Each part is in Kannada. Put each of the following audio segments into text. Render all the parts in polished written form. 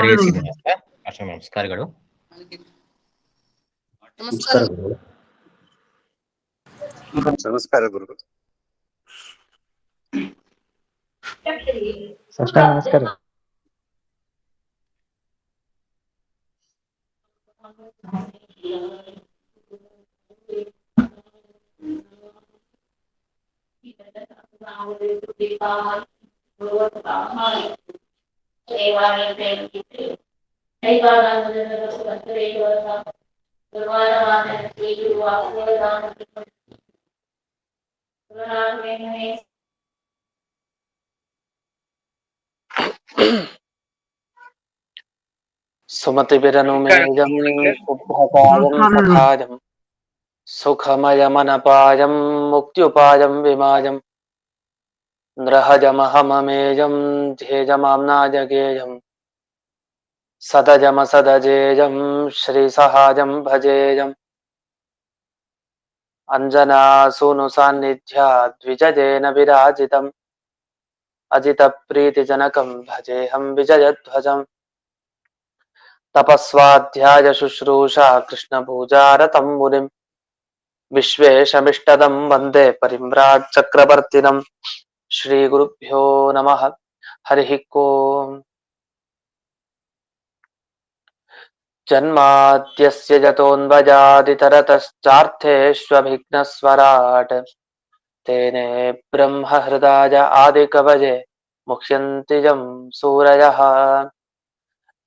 ಹರಿಯಸಿದ್ದೇನೆ ಆಶ್ರಮ ನಮಸ್ಕಾರಗಳು. ನಮಸ್ಕಾರ ಗುರುಗಳು. ನಮಸ್ಕಾರ. ಸುಮತಿಭಿರನುಮೇಜಂ ಶುಭ್ರಕಾಯಂ ಸಖಾಯಂ ಸುಖಮಯಮನಪಾಯಂ ಮುಕ್ತ್ಯುಪಾಯಂ ವಿಮಾಯಂ ನೃಹಜಮಹಮಮೇಜಂ ಧ್ಯೇಜಮಾಮ್ನಾಜಗೇಯಂ ಸದಜಮಸದಜೇಯಂ ಶ್ರೀಸಹಾಜಂ ಭಜೇಯಂ ಅಂಜನಾಸೂನು ಸಾನ್ನಿಧ್ಯಾದ್ ದ್ವಿಜಜೇನ ವಿರಾಜಿತಂ ಅಜಿತಪ್ರೀತಿಜನಕಂ ಭಜೇಹಂ ವಿಜಯಧ್ವಜಂ ತಪಸ್ವಾಧ್ಯಾಯ ಶುಶ್ರೂಷಾ ಕೃಷ್ಣಪೂಜಾರತಂ ಮುನಿಂ ವಿಶ್ವೇಶಮಿಷ್ಟದಂ ವಂದೇ ಪರಿಮ್ರಾಟ್ ಚಕ್ರವರ್ತಿನಂ. ಶ್ರೀ ಗುರುಭ್ಯೋ ನಮಃ. ಹರಿ ಓಂ. ಜನ್ಮಾದ್ಯಸ್ಯ ಜತೋನ್ವಜಾದಿತರತಶ್ಚಾರ್ಥೇಷ್ವಭಿಘ್ನಸ್ವರಾಟ್ ತೇನೇ ಬ್ರಹ್ಮ ಹೃದಯ ಆದಿಕವಯೇ ಮುಹ್ಯಂತಿ ಯಂ ಸೂರಯಃ.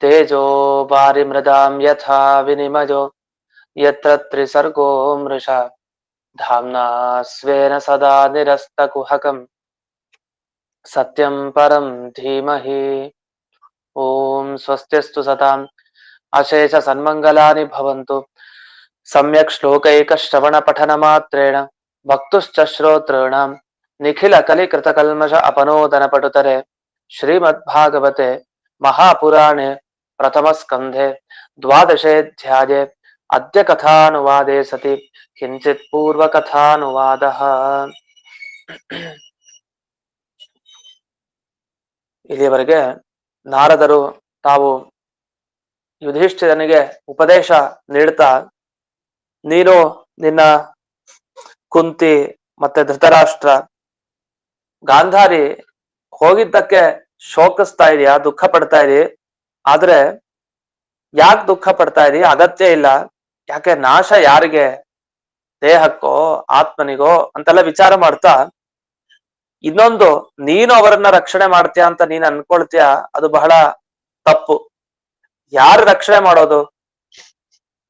ತೇಜೋ ವಾರಿಮೃದಾಂ ಯಥಾ ವಿನಿಮಯೋ ಯತ್ರ ತ್ರಿಸರ್ಗೋ ಮೃಷಾ ಧಾಮ್ನಾ ಸ್ವೇನ ಸದಾ ನಿರಸ್ತಕುಹಕಂ ಸತ್ಯಂ ಪರಂ ಧೀಮಹಿ. ಓಂ ಸ್ವಸ್ತ್ಯಸ್ತು ಸತಾಂ ಅಶೇಷ ಸನ್ಮಂಗಲಾನಿ ಭವಂತು. ಸಮ್ಯಕ್ ಶ್ಲೋಕೈಕ ಶ್ರವಣ ಪಠನ ಮಾತ್ರೇಣ ಭಕ್ತುಶ್ಚ ಶ್ರೋತॄಣಾಂ ನಿಖಿಲ ಕಲಿಕೃತ ಕಲ್ಮಷ ಅಪನೋದನ ಪಟುತರೆ ಶ್ರೀಮದ್ಭಾಗವತೆ ಮಹಾಪುರಾಣೆ ಪ್ರಥಮ ಸ್ಕಂಧೆ ದ್ವಾದಶೇऽಧ್ಯಾಯೇ ಅದ್ಯ ಕಥಾನುವಾದೇ ಸತಿ ಕಿಂಚಿತ್ ಪೂರ್ವ ಕಥಾನುವಾದಃ. ಇಲ್ಲಿಯವರೆಗೆ ನಾರದರು ತಾವು ಯುಧಿಷ್ಠಿರನಿಗೆ ಉಪದೇಶ ನೀಡ್ತಾ, ನೀನು ನಿನ್ನ ಕುಂತಿ ಮತ್ತೆ ಧೃತರಾಷ್ಟ್ರ ಗಾಂಧಾರಿ ಹೋಗಿದ್ದಕ್ಕೆ ಶೋಕಿಸ್ತಾ ಇದೆಯಾ, ದುಃಖ ಪಡ್ತಾ ಇದೀ, ಆದ್ರೆ ಯಾಕೆ ದುಃಖ ಪಡ್ತಾ ಇದೀ? ಅಗತ್ಯ ಇಲ್ಲ. ಯಾಕೆ? ನಾಶ ಯಾರಿಗೆ? ದೇಹಕ್ಕೋ ಆತ್ಮನಿಗೋ ಅಂತೆಲ್ಲ ವಿಚಾರ ಮಾಡ್ತಾ, ಇನ್ನೊಂದು ನೀನು ಅವರನ್ನ ರಕ್ಷಣೆ ಮಾಡ್ತೀಯ ಅಂತ ನೀನ್ ಅನ್ಕೊಳ್ತೀಯ, ಅದು ಬಹಳ ತಪ್ಪು. ಯಾರು ರಕ್ಷಣೆ ಮಾಡೋದು?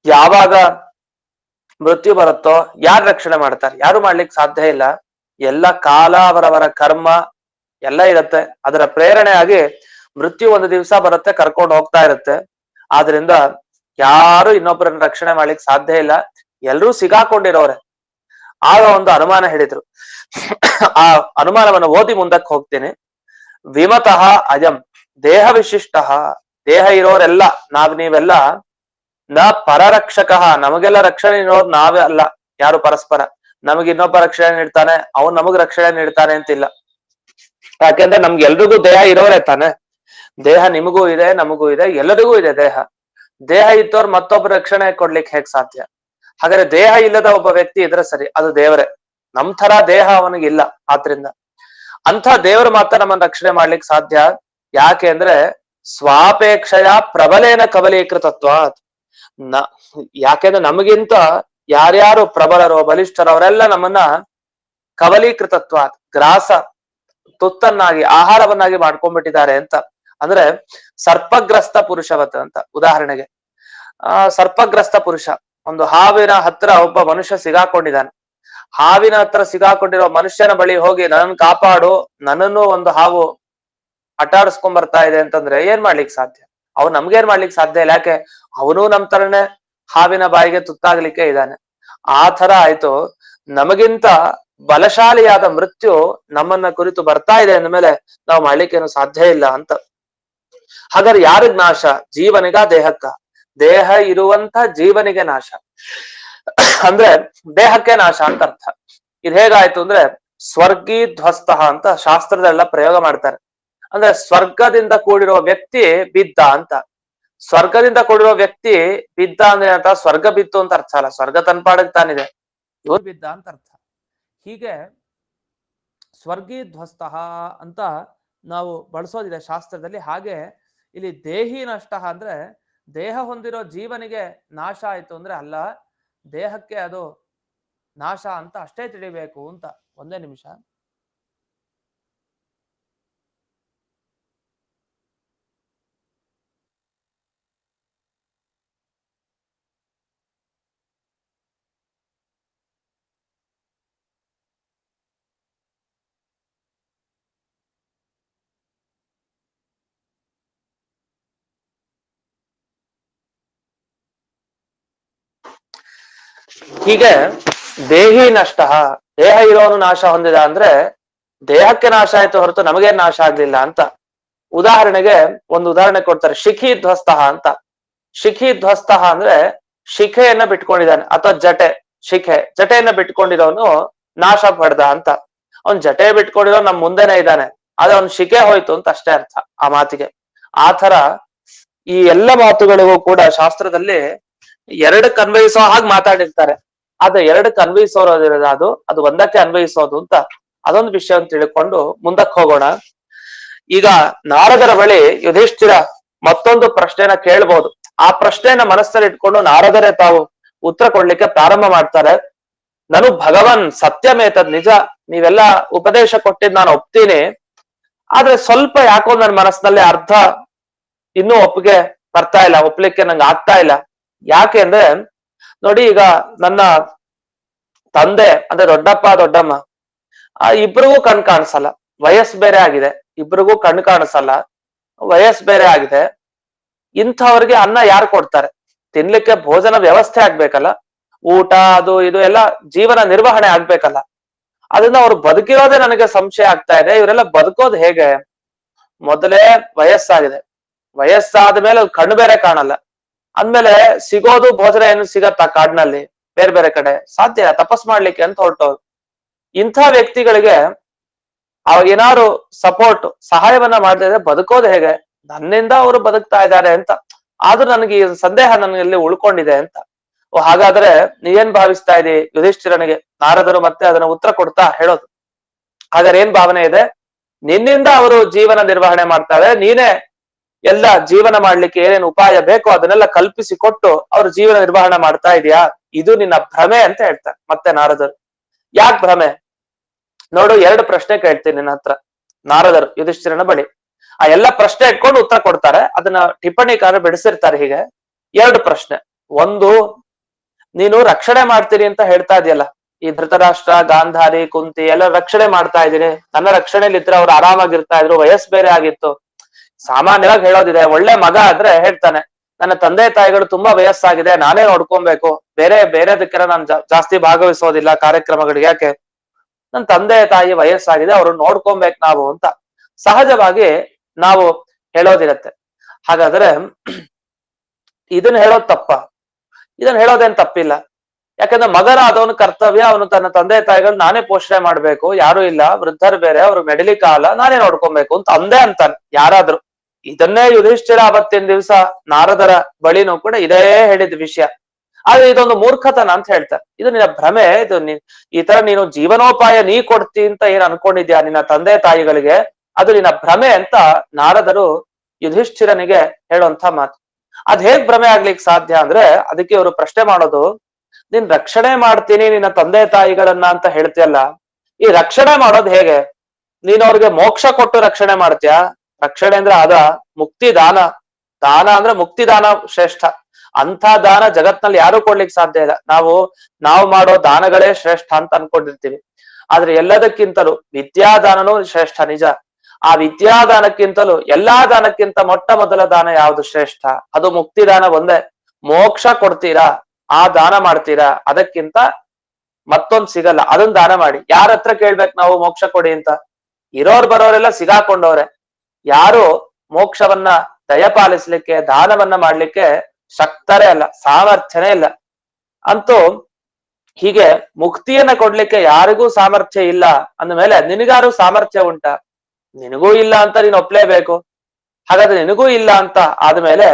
ಯಾವಾಗ ಮೃತ್ಯು ಬರುತ್ತೋ ಯಾರು ರಕ್ಷಣೆ ಮಾಡ್ತಾರೆ? ಯಾರು ಮಾಡ್ಲಿಕ್ಕೆ ಸಾಧ್ಯ ಇಲ್ಲ. ಎಲ್ಲ ಕಾಲ ಅವರವರ ಕರ್ಮ ಎಲ್ಲ ಇರುತ್ತೆ. ಅದರ ಪ್ರೇರಣೆ ಆಗಿ ಮೃತ್ಯು ಒಂದು ದಿವಸ ಬರುತ್ತೆ, ಕರ್ಕೊಂಡು ಹೋಗ್ತಾ ಇರುತ್ತೆ. ಆದ್ರಿಂದ ಯಾರು ಇನ್ನೊಬ್ಬರನ್ನ ರಕ್ಷಣೆ ಮಾಡ್ಲಿಕ್ಕೆ ಸಾಧ್ಯ ಇಲ್ಲ. ಎಲ್ರೂ ಸಿಗಾಕೊಂಡಿರೋರೆ. ಆಗ ಒಂದು ಅನುಮಾನ ಹೇಳಿದ್ರು. ಆ ಅನುಮಾನವನ್ನು ಓದಿ ಮುಂದಕ್ಕೆ ಹೋಗ್ತೀನಿ. ವಿಮತಃ ಅಯಂ ದೇಹ ವಿಶಿಷ್ಟ. ದೇಹ ಇರೋರೆಲ್ಲ ನೀವೆಲ್ಲ ನ ಪರರಕ್ಷಕ. ನಮಗೆಲ್ಲ ರಕ್ಷಣೆ ಇರೋರು ನಾವೇ ಅಲ್ಲ, ಯಾರು ಪರಸ್ಪರ. ನಮಗೆ ಇನ್ನೊಬ್ಬ ರಕ್ಷಣೆ ನೀಡ್ತಾನೆ, ಅವನು ನಮಗ್ ರಕ್ಷಣೆ ನೀಡ್ತಾನೆ ಅಂತಿಲ್ಲ. ಯಾಕೆಂದ್ರೆ ನಮ್ಗೆಲ್ರಿಗೂ ದೇಹ ಇರೋರೆ ತಾನೆ. ದೇಹ ನಿಮಗೂ ಇದೆ, ನಮಗೂ ಇದೆ, ಎಲ್ಲರಿಗೂ ಇದೆ ದೇಹ. ದೇಹ ಇದ್ದವ್ರು ಮತ್ತೊಬ್ಬ ರಕ್ಷಣೆ ಕೊಡ್ಲಿಕ್ಕೆ ಹೇಗ್ ಸಾಧ್ಯ? ಹಾಗಾದ್ರೆ ದೇಹ ಇಲ್ಲದ ಒಬ್ಬ ವ್ಯಕ್ತಿ ಇದ್ರೆ ಸರಿ, ಅದು ದೇವರೇ. ನಮ್ ತರ ದೇಹ ಅವನಿಗಿಲ್ಲ. ಆದ್ರಿಂದ ಅಂಥ ದೇವರು ಮಾತ್ರ ನಮ್ಮನ್ನ ರಕ್ಷಣೆ ಮಾಡ್ಲಿಕ್ಕೆ ಸಾಧ್ಯ. ಯಾಕೆ ಅಂದ್ರೆ ಸ್ವಾಪೇಕ್ಷೆಯ ಪ್ರಬಲೇನ ಕಬಲೀಕೃತತ್ವ. ಯಾಕೆಂದ್ರೆ ನಮಗಿಂತ ಯಾರ್ಯಾರು ಪ್ರಬಲರೋ ಬಲಿಷ್ಠರೋ ಅವರೆಲ್ಲ ನಮ್ಮನ್ನ ಕಬಲೀಕೃತತ್ವ, ಗ್ರಾಸ, ತುತ್ತನ್ನಾಗಿ, ಆಹಾರವನ್ನಾಗಿ ಮಾಡ್ಕೊಂಡ್ಬಿಟ್ಟಿದ್ದಾರೆ ಅಂತ. ಅಂದ್ರೆ ಸರ್ಪಗ್ರಸ್ತ ಪುರುಷವತ್ ಅಂತ. ಉದಾಹರಣೆಗೆ ಸರ್ಪಗ್ರಸ್ತ ಪುರುಷ, ಒಂದು ಹಾವಿನ ಹತ್ರ ಒಬ್ಬ ಮನುಷ್ಯ ಸಿಗಾಕೊಂಡಿದ್ದಾನೆ. ಹಾವಿನ ಹತ್ರ ಸಿಗಾಕೊಂಡಿರೋ ಮನುಷ್ಯನ ಬಳಿ ಹೋಗಿ ನನ್ನನ್ನು ಕಾಪಾಡು, ನನ್ನನ್ನು ಒಂದು ಹಾವು ಆಟಾಡಿಸ್ಕೊಂಡ್ ಬರ್ತಾ ಇದೆ ಅಂತಂದ್ರೆ ಏನ್ ಮಾಡ್ಲಿಕ್ಕೆ ಸಾಧ್ಯ? ಅವ್ನು ನಮ್ಗೇನ್ ಮಾಡ್ಲಿಕ್ಕೆ ಸಾಧ್ಯ ಇಲ್ಲ. ಯಾಕೆ? ಅವನು ನಮ್ ತರನೇ ಹಾವಿನ ಬಾಯಿಗೆ ತುತ್ತಾಗ್ಲಿಕ್ಕೆ ಇದ್ದಾನೆ. ಆ ತರ ಆಯ್ತು. ನಮಗಿಂತ ಬಲಶಾಲಿಯಾದ ಮೃತ್ಯು ನಮ್ಮನ್ನ ಕುರಿತು ಬರ್ತಾ ಇದೆ ಅಂದ್ಮೇಲೆ ನಾವು ಮಾಡ್ಲಿಕ್ಕೇನು ಸಾಧ್ಯ ಇಲ್ಲ ಅಂತ. ಹಾಗಾದ್ರೆ ಯಾರಿಗ್ ನಾಶ? ಜೀವನಿಗ ದೇಹಕ್ಕ? ದೇಹ ಇರುವಂತ ಜೀವನಿಗೆ ನಾಶ ಅಂದ್ರೆ ದೇಹಕ್ಕೆ ನಾಶ ಅಂತ ಅರ್ಥ. ಇದು ಹೇಗಾಯ್ತು ಅಂದ್ರೆ ಸ್ವರ್ಗೀ ಧ್ವಸ್ತ ಅಂತ ಶಾಸ್ತ್ರದೆಲ್ಲ ಪ್ರಯೋಗ ಮಾಡ್ತಾರೆ. ಅಂದ್ರೆ ಸ್ವರ್ಗದಿಂದ ಕೂಡಿರೋ ವ್ಯಕ್ತಿ ಬಿದ್ದ ಅಂತ. ಸ್ವರ್ಗದಿಂದ ಕೊಡಿರೋ ವ್ಯಕ್ತಿ ಬಿದ್ದ ಅಂದ್ರೆ ಅಂತ ಸ್ವರ್ಗ ಬಿತ್ತು ಅಂತ ಅರ್ಥ ಅಲ್ಲ, ಸ್ವರ್ಗ ತನ್ಪಾಡಕ್ ತಾನಿದೆ, ಇವ್ರು ಬಿದ್ದ ಅಂತ ಅರ್ಥ. ಹೀಗೆ ಸ್ವರ್ಗೀ ಧ್ವಸ್ತ ಅಂತ ನಾವು ಬಳಸೋದಿದೆ ಶಾಸ್ತ್ರದಲ್ಲಿ. ಹಾಗೆ ಇಲ್ಲಿ ದೇಹಿ ನಷ್ಟ ಅಂದ್ರೆ ದೇಹ ಹೊಂದಿರೋ ಜೀವನಿಗೆ ನಾಶ ಆಯ್ತು ಅಂದ್ರೆ ಅಲ್ಲ, ದೇಹಕ್ಕೆ ಅದು ನಾಶ ಅಂತ ಅಷ್ಟೇ ತಿಳಿಬೇಕು ಅಂತ. ಒಂದೇ ನಿಮಿಷ. ಹೀಗೆ ದೇಹಿ ನಷ್ಟ, ದೇಹ ಇರೋನು ನಾಶ ಹೊಂದಿದ ಅಂದ್ರೆ ದೇಹಕ್ಕೆ ನಾಶ ಆಯ್ತು ಹೊರತು ನಮಗೇನ್ ನಾಶ ಆಗ್ಲಿಲ್ಲ ಅಂತ. ಉದಾಹರಣೆಗೆ ಒಂದು ಉದಾಹರಣೆ ಕೊಡ್ತಾರೆ, ಶಿಖಿ ಧ್ವಸ್ತ ಅಂತ. ಶಿಖಿ ಧ್ವಸ್ತ ಅಂದ್ರೆ ಶಿಖೆಯನ್ನ ಬಿಟ್ಕೊಂಡಿದ್ದಾನೆ, ಅಥವಾ ಜಟೆಯನ್ನ ಬಿಟ್ಕೊಂಡಿರೋನು ನಾಶ ಪಡ್ದ ಅಂತ. ಅವ್ನ್ ಜಟೆ ಬಿಟ್ಕೊಂಡಿರೋ ನಮ್ ಮುಂದೆನೆ ಇದ್ದಾನೆ, ಆದ್ರೆ ಅವ್ನ್ ಶಿಖೆ ಹೋಯ್ತು ಅಂತ ಅಷ್ಟೇ ಅರ್ಥ ಆ ಮಾತಿಗೆ. ಆ ತರ ಈ ಎಲ್ಲ ಮಾತುಗಳಿಗೂ ಕೂಡ ಶಾಸ್ತ್ರದಲ್ಲಿ ಎರಡಕ್ಕೆ ಅನ್ವಯಿಸೋ ಹಾಗೆ ಮಾತಾಡಿರ್ತಾರೆ. ಆದ್ರೆ ಎರಡಕ್ಕೆ ಅನ್ವಯಿಸೋದಿರೋದು ಅದು ಒಂದಕ್ಕೆ ಅನ್ವಯಿಸೋದು ಅಂತ. ಅದೊಂದು ವಿಷಯ ಅಂತ ತಿಳ್ಕೊಂಡು ಮುಂದಕ್ಕೆ ಹೋಗೋಣ. ಈಗ ನಾರದರ ಬಳಿ ಯುಧಿಷ್ಠಿರ ಮತ್ತೊಂದು ಪ್ರಶ್ನೆನ ಕೇಳ್ಬೋದು. ಆ ಪ್ರಶ್ನೆಯನ್ನ ಮನಸ್ಸಲ್ಲಿ ಇಟ್ಕೊಂಡು ನಾರದರೇ ತಾವು ಉತ್ತರ ಕೊಡ್ಲಿಕ್ಕೆ ಪ್ರಾರಂಭ ಮಾಡ್ತಾರೆ. ನಾನು ಭಗವನ್ ಸತ್ಯಮೇತದ್ ನಿಜ, ನೀವೆಲ್ಲ ಉಪದೇಶ ಕೊಟ್ಟಿದ್ ನಾನು ಒಪ್ತೀನಿ, ಆದ್ರೆ ಸ್ವಲ್ಪ ಯಾಕೋ ನನ್ನ ಮನಸ್ಸಿನಲ್ಲಿ ಅರ್ಧ ಇನ್ನೂ ಒಪ್ಪಿಗೆ ಬರ್ತಾ ಇಲ್ಲ, ಒಪ್ಲಿಕ್ಕೆ ನಂಗೆ ಆಗ್ತಾ ಇಲ್ಲ. ಯಾಕೆ ಅಂದ್ರೆ ನೋಡಿ, ಈಗ ನನ್ನ ತಂದೆ ಅಂದ್ರೆ ದೊಡ್ಡಪ್ಪ ದೊಡ್ಡಮ್ಮ ಇಬ್ರಿಗೂ ಕಣ್ ಕಾಣಿಸಲ್ಲ, ವಯಸ್ಸು ಬೇರೆ ಆಗಿದೆ, ಇಬ್ರಿಗೂ ಕಣ್ಣು ಕಾಣಿಸಲ್ಲ, ವಯಸ್ಸು ಬೇರೆ ಆಗಿದೆ. ಇಂಥವ್ರಿಗೆ ಅನ್ನ ಯಾರು ಕೊಡ್ತಾರೆ? ತಿನ್ಲಿಕ್ಕೆ ಭೋಜನ ವ್ಯವಸ್ಥೆ ಆಗ್ಬೇಕಲ್ಲ, ಊಟ ಅದು ಇದು ಎಲ್ಲ ಜೀವನ ನಿರ್ವಹಣೆ ಆಗ್ಬೇಕಲ್ಲ. ಅದನ್ನ ಅವ್ರು ಬದುಕಿರೋದೇ ನನಗೆ ಸಂಶಯ ಆಗ್ತಾ ಇದೆ. ಇವರೆಲ್ಲ ಬದುಕೋದು ಹೇಗೆ? ಮೊದಲೇ ವಯಸ್ಸಾಗಿದೆ, ವಯಸ್ಸಾದ ಮೇಲೆ ಕಣ್ಣು ಬೇರೆ ಕಾಣಲ್ಲ, ಅಂದ್ಮೇಲೆ ಸಿಗೋದು ಭೋಜನ ಏನು ಸಿಗತ್ತಾ ಕಾಡಿನಲ್ಲಿ ಬೇರೆ ಬೇರೆ ಕಡೆ? ಸಾಧ್ಯ ತಪಸ್ ಮಾಡ್ಲಿಕ್ಕೆ ಅಂತ ಹೊರಟವ್ರು. ಇಂಥ ವ್ಯಕ್ತಿಗಳಿಗೆ ಏನಾದ್ರು ಸಪೋರ್ಟ್ ಸಹಾಯವನ್ನ ಮಾಡದಿದ್ರೆ ಬದುಕೋದು ಹೇಗೆ? ನನ್ನಿಂದ ಅವರು ಬದುಕ್ತಾ ಇದ್ದಾರೆ ಅಂತ. ಆದ್ರೂ ನನಗೆ ಈ ಸಂದೇಹ ನನಗೆ ಉಳ್ಕೊಂಡಿದೆ ಅಂತ. ಹಾಗಾದ್ರೆ ನೀವೇನ್ ಭಾವಿಸ್ತಾ ಇದಿ? ಯುಧಿಷ್ಠಿರನಿಗೆ ನಾರದರು ಮತ್ತೆ ಅದನ್ನ ಉತ್ತರ ಕೊಡ್ತಾ ಹೇಳೋದು, ಹಾಗಾದ್ರೆ ಏನ್ ಭಾವನೆ ಇದೆ? ನಿನ್ನಿಂದ ಅವರು ಜೀವನ ನಿರ್ವಹಣೆ ಮಾಡ್ತಾರೆ, ನೀನೇ ಎಲ್ಲ ಜೀವನ ಮಾಡ್ಲಿಕ್ಕೆ ಏನೇನು ಉಪಾಯ ಬೇಕೋ ಅದನ್ನೆಲ್ಲ ಕಲ್ಪಿಸಿ ಕೊಟ್ಟು ಅವ್ರ ಜೀವನ ನಿರ್ವಹಣೆ ಮಾಡ್ತಾ ಇದೀಯಾ? ಇದು ನಿನ್ನ ಭ್ರಮೆ ಅಂತ ಹೇಳ್ತಾರೆ ಮತ್ತೆ ನಾರದರು. ಯಾಕೆ ಭ್ರಮೆ? ನೋಡು, ಎರಡು ಪ್ರಶ್ನೆ ಕೇಳ್ತೀನಿ ನಿನ್ನ ಹತ್ರ. ನಾರದರು ಯುಧಿಷ್ಠಿರನ ಬಳಿ ಆ ಎಲ್ಲ ಪ್ರಶ್ನೆ ಇಟ್ಕೊಂಡು ಉತ್ತರ ಕೊಡ್ತಾರೆ. ಅದನ್ನ ಟಿಪ್ಪಣಿಕಾರ ಬಿಡಿಸಿರ್ತಾರೆ. ಹೀಗೆ ಎರಡು ಪ್ರಶ್ನೆ. ಒಂದು, ನೀನು ರಕ್ಷಣೆ ಮಾಡ್ತೀನಿ ಅಂತ ಹೇಳ್ತಾ ಇದೆಯಲ್ಲ, ಈ ಧೃತರಾಷ್ಟ್ರ, ಗಾಂಧಾರಿ, ಕುಂತಿ ಎಲ್ಲ ರಕ್ಷಣೆ ಮಾಡ್ತಾ ಇದ್ದೀನಿ, ನನ್ನ ರಕ್ಷಣೆಯಲ್ಲಿ ಇದ್ರೆ ಅವ್ರು ಆರಾಮಾಗಿರ್ತಾ ಇದ್ರು, ವಯಸ್ಸು ಬೇರೆ ಆಗಿತ್ತು. ಸಾಮಾನ್ಯವಾಗಿ ಹೇಳೋದಿದೆ, ಒಳ್ಳೆ ಮಗ ಆದ್ರೆ ಹೇಳ್ತಾನೆ, ನನ್ನ ತಂದೆ ತಾಯಿಗಳು ತುಂಬಾ ವಯಸ್ಸಾಗಿದೆ, ನಾನೇ ನೋಡ್ಕೊಬೇಕು, ಬೇರೆದಕ್ಕೆಲ್ಲ ನಾನು ಜಾಸ್ತಿ ಭಾಗವಹಿಸೋದಿಲ್ಲ ಕಾರ್ಯಕ್ರಮಗಳಿಗೆ. ಯಾಕೆ? ನನ್ನ ತಂದೆ ತಾಯಿ ವಯಸ್ಸಾಗಿದೆ, ಅವ್ರು ನೋಡ್ಕೊಬೇಕು ನಾವು ಅಂತ ಸಹಜವಾಗಿ ನಾವು ಹೇಳೋದಿರತ್ತೆ. ಹಾಗಾದ್ರೆ ಇದನ್ನ ಹೇಳೋದ್ ತಪ್ಪ? ಇದನ್ನ ಹೇಳೋದೇನ್ ತಪ್ಪಿಲ್ಲ. ಯಾಕಂದ್ರೆ ಮಗನಾದವನ ಕರ್ತವ್ಯ, ಅವನು ತನ್ನ ತಂದೆ ತಾಯಿಗಳು ನಾನೇ ಪೋಷಣೆ ಮಾಡ್ಬೇಕು, ಯಾರು ಇಲ್ಲ, ವೃದ್ಧರು ಬೇರೆ, ಅವ್ರು ಮೆಡಲಿಕಾಲ, ನಾನೇ ನೋಡ್ಕೊಬೇಕು ಅಂತ ಅಂದೇ ಅಂತಾನೆ ಯಾರಾದ್ರೂ. ಇದನ್ನೇ ಯುಧಿಷ್ಠಿರ ಅವತ್ತಿನ ದಿವಸ ನಾರದರ ಬಳಿನೂ ಕೂಡ ಇದೇ ಹೇಳಿದ ವಿಷಯ. ಆದ್ರೆ ಇದೊಂದು ಮೂರ್ಖತನ ಅಂತ ಹೇಳ್ತಾರೆ. ಇದು ನಿನ್ನ ಭ್ರಮೆ. ಇದು ಈ ತರ ನೀನು ಜೀವನೋಪಾಯ ನೀ ಕೊಡ್ತಿ ಅಂತ ಏನ್ ಅನ್ಕೊಂಡಿದ್ಯಾ ನಿನ್ನ ತಂದೆ ತಾಯಿಗಳಿಗೆ, ಅದು ನಿನ್ನ ಭ್ರಮೆ ಅಂತ ನಾರದರು ಯುಧಿಷ್ಠಿರನಿಗೆ ಹೇಳುವಂತ ಮಾತು. ಅದ್ ಹೇಗ್ ಭ್ರಮೆ ಆಗ್ಲಿಕ್ಕೆ ಸಾಧ್ಯ ಅಂದ್ರೆ, ಅದಕ್ಕೆ ಇವರು ಪ್ರಶ್ನೆ ಮಾಡೋದು, ನೀನ್ ರಕ್ಷಣೆ ಮಾಡ್ತೀನಿ ನಿನ್ನ ತಂದೆ ತಾಯಿಗಳನ್ನ ಅಂತ ಹೇಳ್ತೀಯಲ್ಲ, ಈ ರಕ್ಷಣೆ ಮಾಡೋದು ಹೇಗೆ? ನೀನ್ ಅವ್ರಿಗೆ ಮೋಕ್ಷ ಕೊಟ್ಟು ರಕ್ಷಣೆ ಮಾಡ್ತೀಯ? ರಕ್ಷಣೆ ಅಂದ್ರೆ ಮುಕ್ತಿ ದಾನ. ದಾನ ಅಂದ್ರೆ ಮುಕ್ತಿ ದಾನ ಶ್ರೇಷ್ಠ. ಅಂಥ ದಾನ ಜಗತ್ನಲ್ಲಿ ಯಾರು ಕೊಡ್ಲಿಕ್ಕೆ ಸಾಧ್ಯ ಇಲ್ಲ. ನಾವು ಮಾಡೋ ದಾನಗಳೇ ಶ್ರೇಷ್ಠ ಅಂತ ಅನ್ಕೊಂಡಿರ್ತೀವಿ. ಆದ್ರೆ ಎಲ್ಲದಕ್ಕಿಂತಲೂ ವಿದ್ಯಾದಾನನೂ ಶ್ರೇಷ್ಠ ನಿಜ. ಆ ವಿದ್ಯಾದಾನಕ್ಕಿಂತಲೂ ಎಲ್ಲಾ ದಾನಕ್ಕಿಂತ ಮೊಟ್ಟ ಮೊದಲ ದಾನ ಯಾವುದು ಶ್ರೇಷ್ಠ? ಅದು ಮುಕ್ತಿ ದಾನ ಒಂದೇ. ಮೋಕ್ಷ ಕೊಡ್ತೀರಾ, ಆ ದಾನ ಮಾಡ್ತೀರಾ, ಅದಕ್ಕಿಂತ ಮತ್ತೊಂದ್ ಸಿಗಲ್ಲ. ಅದನ್ನ ದಾನ ಮಾಡಿ. ಯಾರ ಹತ್ರ ಕೇಳ್ಬೇಕು ನಾವು ಮೋಕ್ಷ ಕೊಡಿ ಅಂತ? ಇರೋರ್ ಬರೋರೆಲ್ಲ ಸಿಗಾಕೊಂಡವ್ರೆ. ಯಾರು ಮೋಕ್ಷವನ್ನ ದಯಪಾಲಿಸ್ಲಿಕ್ಕೆ, ದಾನವನ್ನ ಮಾಡ್ಲಿಕ್ಕೆ ಶಕ್ತರೇ ಅಲ್ಲ, ಸಾಮರ್ಥ್ಯನೇ ಇಲ್ಲ. ಅಂತೂ ಹೀಗೆ ಮುಕ್ತಿಯನ್ನ ಕೊಡ್ಲಿಕ್ಕೆ ಯಾರಿಗೂ ಸಾಮರ್ಥ್ಯ ಇಲ್ಲ ಅಂದ್ಮೇಲೆ ನಿನಗಾರು ಸಾಮರ್ಥ್ಯ ಉಂಟ? ನಿನಗೂ ಇಲ್ಲ ಅಂತ ನೀನು ಒಪ್ಲೇಬೇಕು. ಹಾಗಾದ್ರೆ ನಿನಗೂ ಇಲ್ಲ ಅಂತ ಆದ್ಮೇಲೆ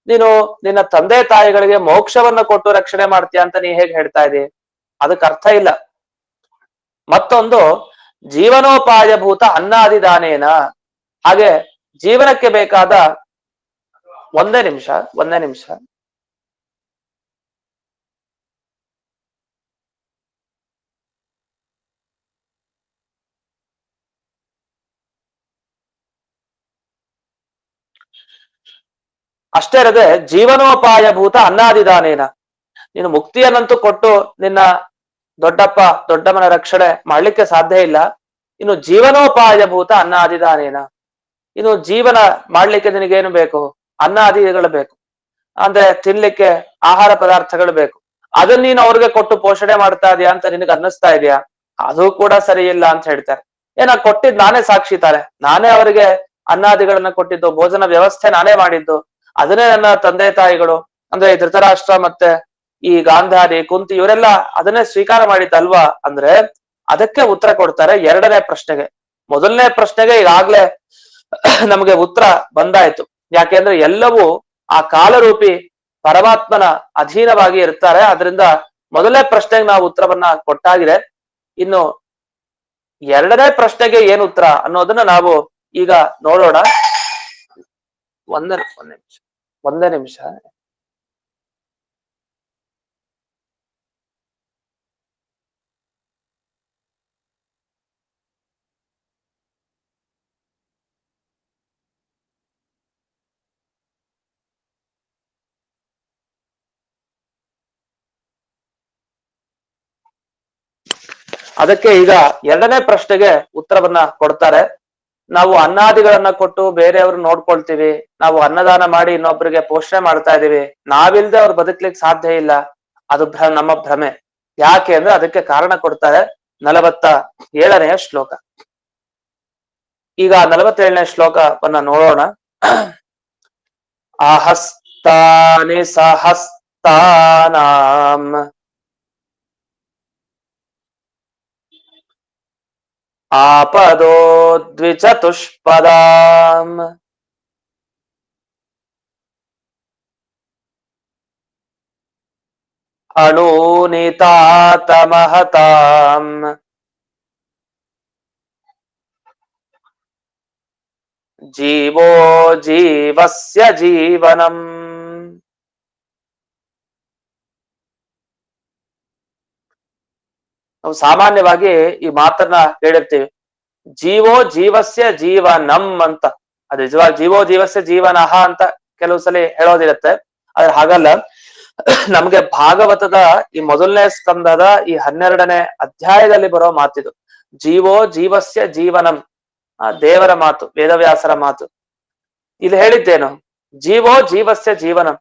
ನೀನು ನಿನ್ನ ತಂದೆ ತಾಯಿಗಳಿಗೆ ಮೋಕ್ಷವನ್ನ ಕೊಟ್ಟು ರಕ್ಷಣೆ ಮಾಡ್ತೀಯ ಅಂತ ನೀ ಹೇಗೆ ಹೇಳ್ತಾ ಇದೀಯ? ಅದಕ್ಕೆ ಅರ್ಥ ಇಲ್ಲ. ಮತ್ತೊಂದು, ಜೀವನೋಪಾಯಭೂತ ಅನ್ನಾದಿದಾನೇನ, ಹಾಗೆ ಜೀವನಕ್ಕೆ ಬೇಕಾದ ಒಂದೇ ನಿಮಿಷ ಅಷ್ಟೇ ಇರದೆ ಜೀವನೋಪಾಯಭೂತ ಅನ್ನಾದಿದಾನೇನ, ನೀನು ಮುಕ್ತಿಯನ್ನಂತೂ ಕೊಟ್ಟು ನಿನ್ನ ದೊಡ್ಡಪ್ಪ ದೊಡ್ಡಮ್ಮನ ರಕ್ಷಣೆ ಮಾಡ್ಲಿಕ್ಕೆ ಸಾಧ್ಯ ಇಲ್ಲ. ಇನ್ನು ಜೀವನೋಪಾಯಭೂತ ಅನ್ನಾದಿದಾನೇನ, ಇನ್ನು ಜೀವನ ಮಾಡ್ಲಿಕ್ಕೆ ನಿನಗೇನು ಬೇಕು? ಅನ್ನಾದಿಗಳು ಬೇಕು, ಅಂದ್ರೆ ತಿನ್ಲಿಕ್ಕೆ ಆಹಾರ ಪದಾರ್ಥಗಳು ಬೇಕು. ಅದನ್ನ ನೀನು ಅವ್ರಿಗೆ ಕೊಟ್ಟು ಪೋಷಣೆ ಮಾಡ್ತಾ ಇದೀಯಾ ಅಂತ ನಿನಗೆ ಅನ್ನಿಸ್ತಾ ಇದೆಯಾ? ಅದು ಕೂಡ ಸರಿ ಇಲ್ಲ ಅಂತ ಹೇಳ್ತಾರೆ. ಏನ ಕೊಟ್ಟಿದ್ ನಾನೇ ಸಾಕ್ಷಿ ತಾರೆ, ನಾನೇ ಅವರಿಗೆ ಅನ್ನಾದಿಗಳನ್ನ ಕೊಟ್ಟಿದ್ದು, ಭೋಜನ ವ್ಯವಸ್ಥೆ ನಾನೇ ಮಾಡಿದ್ದು, ಅದನ್ನೇ ನನ್ನ ತಂದೆ ತಾಯಿಗಳು ಅಂದ್ರೆ ಧೃತರಾಷ್ಟ್ರ ಮತ್ತೆ ಈ ಗಾಂಧಾರಿ ಕುಂತಿ ಇವರೆಲ್ಲ ಅದನ್ನೇ ಸ್ವೀಕಾರ ಮಾಡಿದ್ದಲ್ವಾ ಅಂದ್ರೆ ಅದಕ್ಕೆ ಉತ್ತರ ಕೊಡ್ತಾರೆ ಎರಡನೇ ಪ್ರಶ್ನೆಗೆ. ಮೊದಲನೇ ಪ್ರಶ್ನೆಗೆ ಈಗಾಗ್ಲೇ ನಮಗೆ ಉತ್ತರ ಬಂದಾಯ್ತು. ಯಾಕೆಂದ್ರೆ ಎಲ್ಲವೂ ಆ ಕಾಲರೂಪಿ ಪರಮಾತ್ಮನ ಅಧೀನವಾಗಿ ಇರ್ತಾರೆ. ಅದರಿಂದ ಮೊದಲನೇ ಪ್ರಶ್ನೆಗೆ ನಾವು ಉತ್ತರವನ್ನ ಕೊಟ್ಟಾಗಿದೆ. ಇನ್ನು ಎರಡನೇ ಪ್ರಶ್ನೆಗೆ ಏನು ಉತ್ತರ ಅನ್ನೋದನ್ನ ನಾವು ಈಗ ನೋಡೋಣ. ಒಂದೇ ನಿಮಿಷ. ಅದಕ್ಕೆ ಈಗ ಎರಡನೇ ಪ್ರಶ್ನೆಗೆ ಉತ್ತರವನ್ನ ಕೊಡ್ತಾರೆ. ನಾವು ಅನ್ನಾದಿಗಳನ್ನ ಕೊಟ್ಟು ಬೇರೆಯವ್ರು ನೋಡ್ಕೊಳ್ತೀವಿ, ನಾವು ಅನ್ನದಾನ ಮಾಡಿ ಇನ್ನೊಬ್ಬರಿಗೆ ಪೋಷಣೆ ಮಾಡ್ತಾ ಇದೀವಿ, ನಾವಿಲ್ದೆ ಅವ್ರು ಬದುಕ್ಲಿಕ್ಕೆ ಸಾಧ್ಯ ಇಲ್ಲ, ಅದು ನಮ್ಮ ಭ್ರಮೆ. ಯಾಕೆ ಅಂದ್ರೆ ಅದಕ್ಕೆ ಕಾರಣ ಕೊಡ್ತಾರೆ 47ನೇ ಶ್ಲೋಕ. ಈಗ 47ನೇ ಶ್ಲೋಕವನ್ನ ನೋಡೋಣ. ಅಹಸ್ತಾನಿ ಸಹಸ್ತಾನಾಂ ಆಪದೋ ದ್ವಿಚತುಷ್ಪದಾಂ ಅಣೂನಿತಾತಮಹತಾಂ ಜೀವೋ ಜೀವಸ್ಯ ಜೀವನಂ. ನಾವು ಸಾಮಾನ್ಯವಾಗಿ ಈ ಮಾತನ್ನ ಕೇಳಿರ್ತೀವಿ, ಜೀವೋ ಜೀವಸ್ಯ ಜೀವನಂ ಅಂತ. ಅದು ನಿಜವಾಗಿ ಜೀವೋ ಜೀವಸ್ಯ ಜೀವನಃ ಅಂತ ಕೆಲವು ಸಲ ಹೇಳೋದಿರುತ್ತೆ. ಆದ್ರೆ ಹಾಗಲ್ಲ. ನಮ್ಗೆ ಭಾಗವತದ ಈ ಮೊದಲನೇ ಸ್ಕಂದದ ಈ 12ನೇ ಅಧ್ಯಾಯದಲ್ಲಿ ಬರೋ ಮಾತಿದು. ಜೀವೋ ಜೀವಸ್ಯ ಜೀವನಂ, ದೇವರ ಮಾತು, ವೇದವ್ಯಾಸರ ಮಾತು. ಇಲ್ಲಿ ಹೇಳಿದ್ದೇನು? ಜೀವೋ ಜೀವಸ್ಯ ಜೀವನಂ.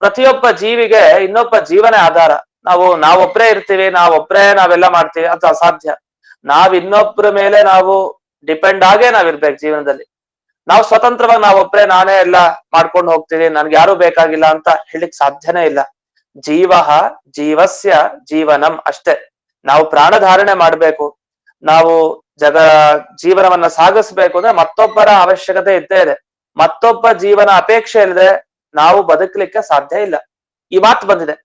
ಪ್ರತಿಯೊಬ್ಬ ಜೀವಿಗೆ ಇನ್ನೊಬ್ಬ ಜೀವನೇ ಆಧಾರ. ನಾವೊಬ್ರೇ ಇರ್ತೀವಿ, ನಾವೆಲ್ಲ ಮಾಡ್ತೀವಿ, ಅದು ಅಸಾಧ್ಯ. ಇನ್ನೊಬ್ಬರ ಮೇಲೆ ನಾವು ಡಿಪೆಂಡ್ ಆಗೇ ನಾವಿರ್ಬೇಕು ಜೀವನದಲ್ಲಿ. ನಾವು ಸ್ವತಂತ್ರವಾಗಿ ನಾವೊಬ್ರೇ ನಾನೇ ಎಲ್ಲ ಮಾಡ್ಕೊಂಡು ಹೋಗ್ತೀವಿ, ನನ್ಗೆ ಯಾರು ಬೇಕಾಗಿಲ್ಲ ಅಂತ ಹೇಳಿಕ್ ಸಾಧ್ಯನೇ ಇಲ್ಲ. ಜೀವಸ್ಯ ಜೀವನಂ ಅಷ್ಟೇ. ನಾವು ಪ್ರಾಣಧಾರಣೆ ಮಾಡ್ಬೇಕು, ನಾವು ಜೀವನವನ್ನ ಸಾಗಿಸ್ಬೇಕು ಅಂದ್ರೆ ಮತ್ತೊಬ್ಬರ ಅವಶ್ಯಕತೆ ಇದ್ದೇ ಇದೆ. ಮತ್ತೊಬ್ಬ ಜೀವನ ಅಪೇಕ್ಷೆ ಇಲ್ಲದೆ ನಾವು ಬದುಕಲಿಕ್ಕೆ ಸಾಧ್ಯ ಇಲ್ಲ. ಈ ಮಾತು ಬಂದಿದೆ.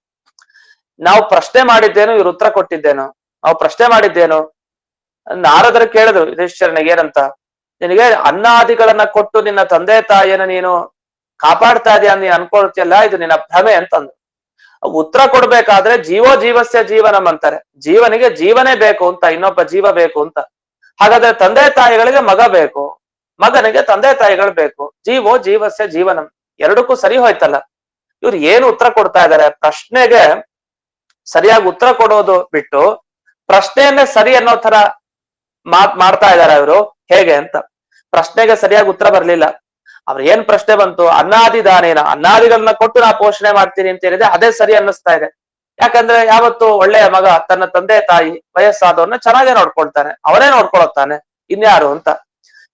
ನಾವು ಪ್ರಶ್ನೆ ಮಾಡಿದ್ದೇನು, ಇವ್ರು ಉತ್ತರ ಕೊಟ್ಟಿದ್ದೇನು? ನಾವು ಪ್ರಶ್ನೆ ಮಾಡಿದ್ದೇನು? ನಾರದರು ಕೇಳಿದ್ರು ಯುಧಿಷ್ಠಿರನಿಗೆ ಏನಂತ, ನಿನಗೆ ಅನ್ನಾದಿಗಳನ್ನ ಕೊಟ್ಟು ನಿನ್ನ ತಂದೆ ತಾಯಿಯನ್ನ ನೀನು ಕಾಪಾಡ್ತಾ ಇದೀಯ ನೀನ್ ಅನ್ಕೊಳ್ತಿಯಲ್ಲ, ಇದು ನಿನ್ನ ಭ್ರಮೆ ಅಂತಂದ್ರು. ಉತ್ತರ ಕೊಡ್ಬೇಕಾದ್ರೆ ಜೀವೋ ಜೀವಸ್ಯ ಜೀವನಂ ಅಂತಾರೆ. ಜೀವನಿಗೆ ಜೀವನೇ ಬೇಕು ಅಂತ, ಇನ್ನೊಬ್ಬ ಜೀವ ಬೇಕು ಅಂತ. ಹಾಗಾದ್ರೆ ತಂದೆ ತಾಯಿಗಳಿಗೆ ಮಗ ಬೇಕು, ಮಗನಿಗೆ ತಂದೆ ತಾಯಿಗಳು ಬೇಕು. ಜೀವೋ ಜೀವಸ್ಯ ಜೀವನಂ, ಎರಡಕ್ಕೂ ಸರಿ ಹೋಯ್ತಲ್ಲ. ಇವ್ರು ಏನು ಉತ್ತರ ಕೊಡ್ತಾ ಇದ್ದಾರೆ? ಪ್ರಶ್ನೆಗೆ ಸರಿಯಾಗಿ ಉತ್ತರ ಕೊಡೋದು ಬಿಟ್ಟು ಪ್ರಶ್ನೆಯನ್ನೇ ಸರಿ ಅನ್ನೋ ತರ ಮಾಡ್ತಾ ಇದಾರೆ ಇವರು. ಹೇಗೆ ಅಂತ ಪ್ರಶ್ನೆಗೆ ಸರಿಯಾಗಿ ಉತ್ತರ ಬರ್ಲಿಲ್ಲ. ಅವ್ರ ಏನ್ ಪ್ರಶ್ನೆ ಬಂತು? ಅನ್ನಾದಿದಾನೇನ, ಅನ್ನಾದಿಗಳನ್ನ ಕೊಟ್ಟು ನಾ ಪೋಷಣೆ ಮಾಡ್ತೀನಿ ಅಂತ ಹೇಳಿದೆ, ಅದೇ ಸರಿ ಅನ್ನಿಸ್ತಾ ಇದೆ. ಯಾಕಂದ್ರೆ ಯಾವತ್ತು ಒಳ್ಳೆಯ ಮಗ ತನ್ನ ತಂದೆ ತಾಯಿ ವಯಸ್ಸಾದವ್ರನ್ನ ಚೆನ್ನಾಗೇ ನೋಡ್ಕೊಳ್ತಾನೆ, ಅವನೇ ನೋಡ್ಕೊಳತ್ತಾನೆ, ಇನ್ಯಾರು ಅಂತ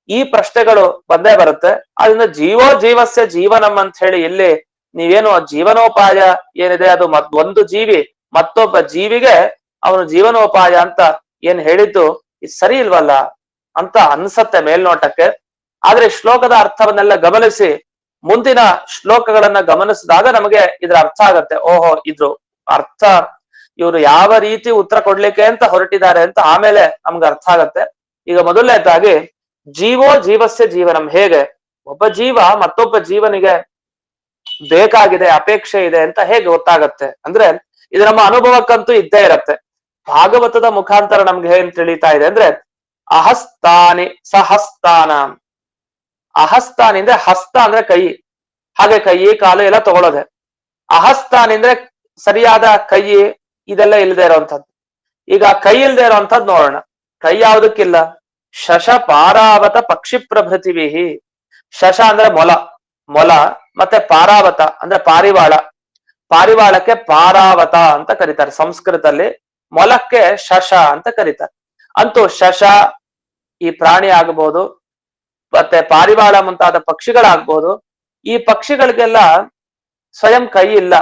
ಈ ಪ್ರಶ್ನೆಗಳು ಬಂದೇ ಬರುತ್ತೆ. ಅದರಿಂದ ಜೀವೋ ಜೀವಸ್ಯ ಜೀವನಂ ಅಂತ ಹೇಳಿ ಇಲ್ಲಿ ನೀವೇನು ಜೀವನೋಪಾಯ ಏನಿದೆ ಅದು ಒಂದು ಜೀವಿ ಮತ್ತೊಬ್ಬ ಜೀವಿಗೆ ಅವನು ಜೀವನೋಪಾಯ ಅಂತ ಏನ್ ಹೇಳಿದ್ದು ಇದು ಸರಿ ಇಲ್ವಲ್ಲ ಅಂತ ಅನ್ಸತ್ತೆ ಮೇಲ್ನೋಟಕ್ಕೆ. ಆದ್ರೆ ಶ್ಲೋಕದ ಅರ್ಥವನ್ನೆಲ್ಲ ಗಮನಿಸಿ ಮುಂದಿನ ಶ್ಲೋಕಗಳನ್ನ ಗಮನಿಸಿದಾಗ ನಮಗೆ ಇದ್ರ ಅರ್ಥ ಆಗತ್ತೆ. ಓಹೋ, ಇದ್ರು ಅರ್ಥ ಇವರು ಯಾವ ರೀತಿ ಉತ್ತರ ಕೊಡ್ಲಿಕ್ಕೆ ಅಂತ ಹೊರಟಿದ್ದಾರೆ ಅಂತ ಆಮೇಲೆ ನಮ್ಗೆ ಅರ್ಥ ಆಗತ್ತೆ. ಈಗ ಮೊದಲನೇದಾಗಿ ಜೀವೋ ಜೀವಸ್ಯ ಜೀವನಂ, ಹೇಗೆ ಒಬ್ಬ ಜೀವ ಮತ್ತೊಬ್ಬ ಜೀವನಿಗೆ ಬೇಕಾಗಿದೆ, ಅಪೇಕ್ಷೆ ಇದೆ ಅಂತ ಹೇಗೆ ಗೊತ್ತಾಗತ್ತೆ ಅಂದ್ರೆ, ಇದು ನಮ್ಮ ಅನುಭವಕ್ಕಂತೂ ಇದ್ದೇ ಇರತ್ತೆ. ಭಾಗವತದ ಮುಖಾಂತರ ನಮ್ಗೆ ಏನ್ ತಿಳಿತಾ ಇದೆ ಅಂದ್ರೆ, ಅಹಸ್ತಾನಿ ಸಹಸ್ತಾನ. ಅಹಸ್ತಾನಿ ಅಂದ್ರೆ ಹಸ್ತ ಅಂದ್ರೆ ಕೈ, ಹಾಗೆ ಕೈ ಕಾಲು ಎಲ್ಲ ತಗೊಳ್ಳೋದೆ. ಅಹಸ್ತಾನಿ ಅಂದ್ರೆ ಸರಿಯಾದ ಕೈ ಇದೆಲ್ಲ ಇಲ್ಲದೆ ಇರೋವಂಥದ್ದು. ಈಗ ಕೈ ಇಲ್ಲದೆ ಇರೋವಂಥದ್ದು ನೋಡೋಣ. ಕೈ ಯಾವುದಕ್ಕಿಲ್ಲ? ಶಶ ಪಾರಾವತ ಪಕ್ಷಿ ಪ್ರಭೃತಿವಿಹಿ. ಶಶ ಅಂದ್ರೆ ಮೊಲ, ಮೊಲ ಮತ್ತೆ ಪಾರಾವತ ಅಂದ್ರೆ ಪಾರಿವಾಳ. ಪಾರಿವಾಳಕ್ಕೆ ಪಾರಾವತ ಅಂತ ಕರೀತಾರೆ ಸಂಸ್ಕೃತದಲ್ಲಿ, ಮೊಲಕ್ಕೆ ಶಶ ಅಂತ ಕರೀತಾರೆ. ಅಂತೂ ಶಶ ಈ ಪ್ರಾಣಿ ಆಗಬಹುದು, ಮತ್ತೆ ಪಾರಿವಾಳ ಮುಂತಾದ ಪಕ್ಷಿಗಳಾಗ್ಬೋದು. ಈ ಪಕ್ಷಿಗಳಿಗೆಲ್ಲ ಸ್ವಯಂ ಕೈ ಇಲ್ಲ,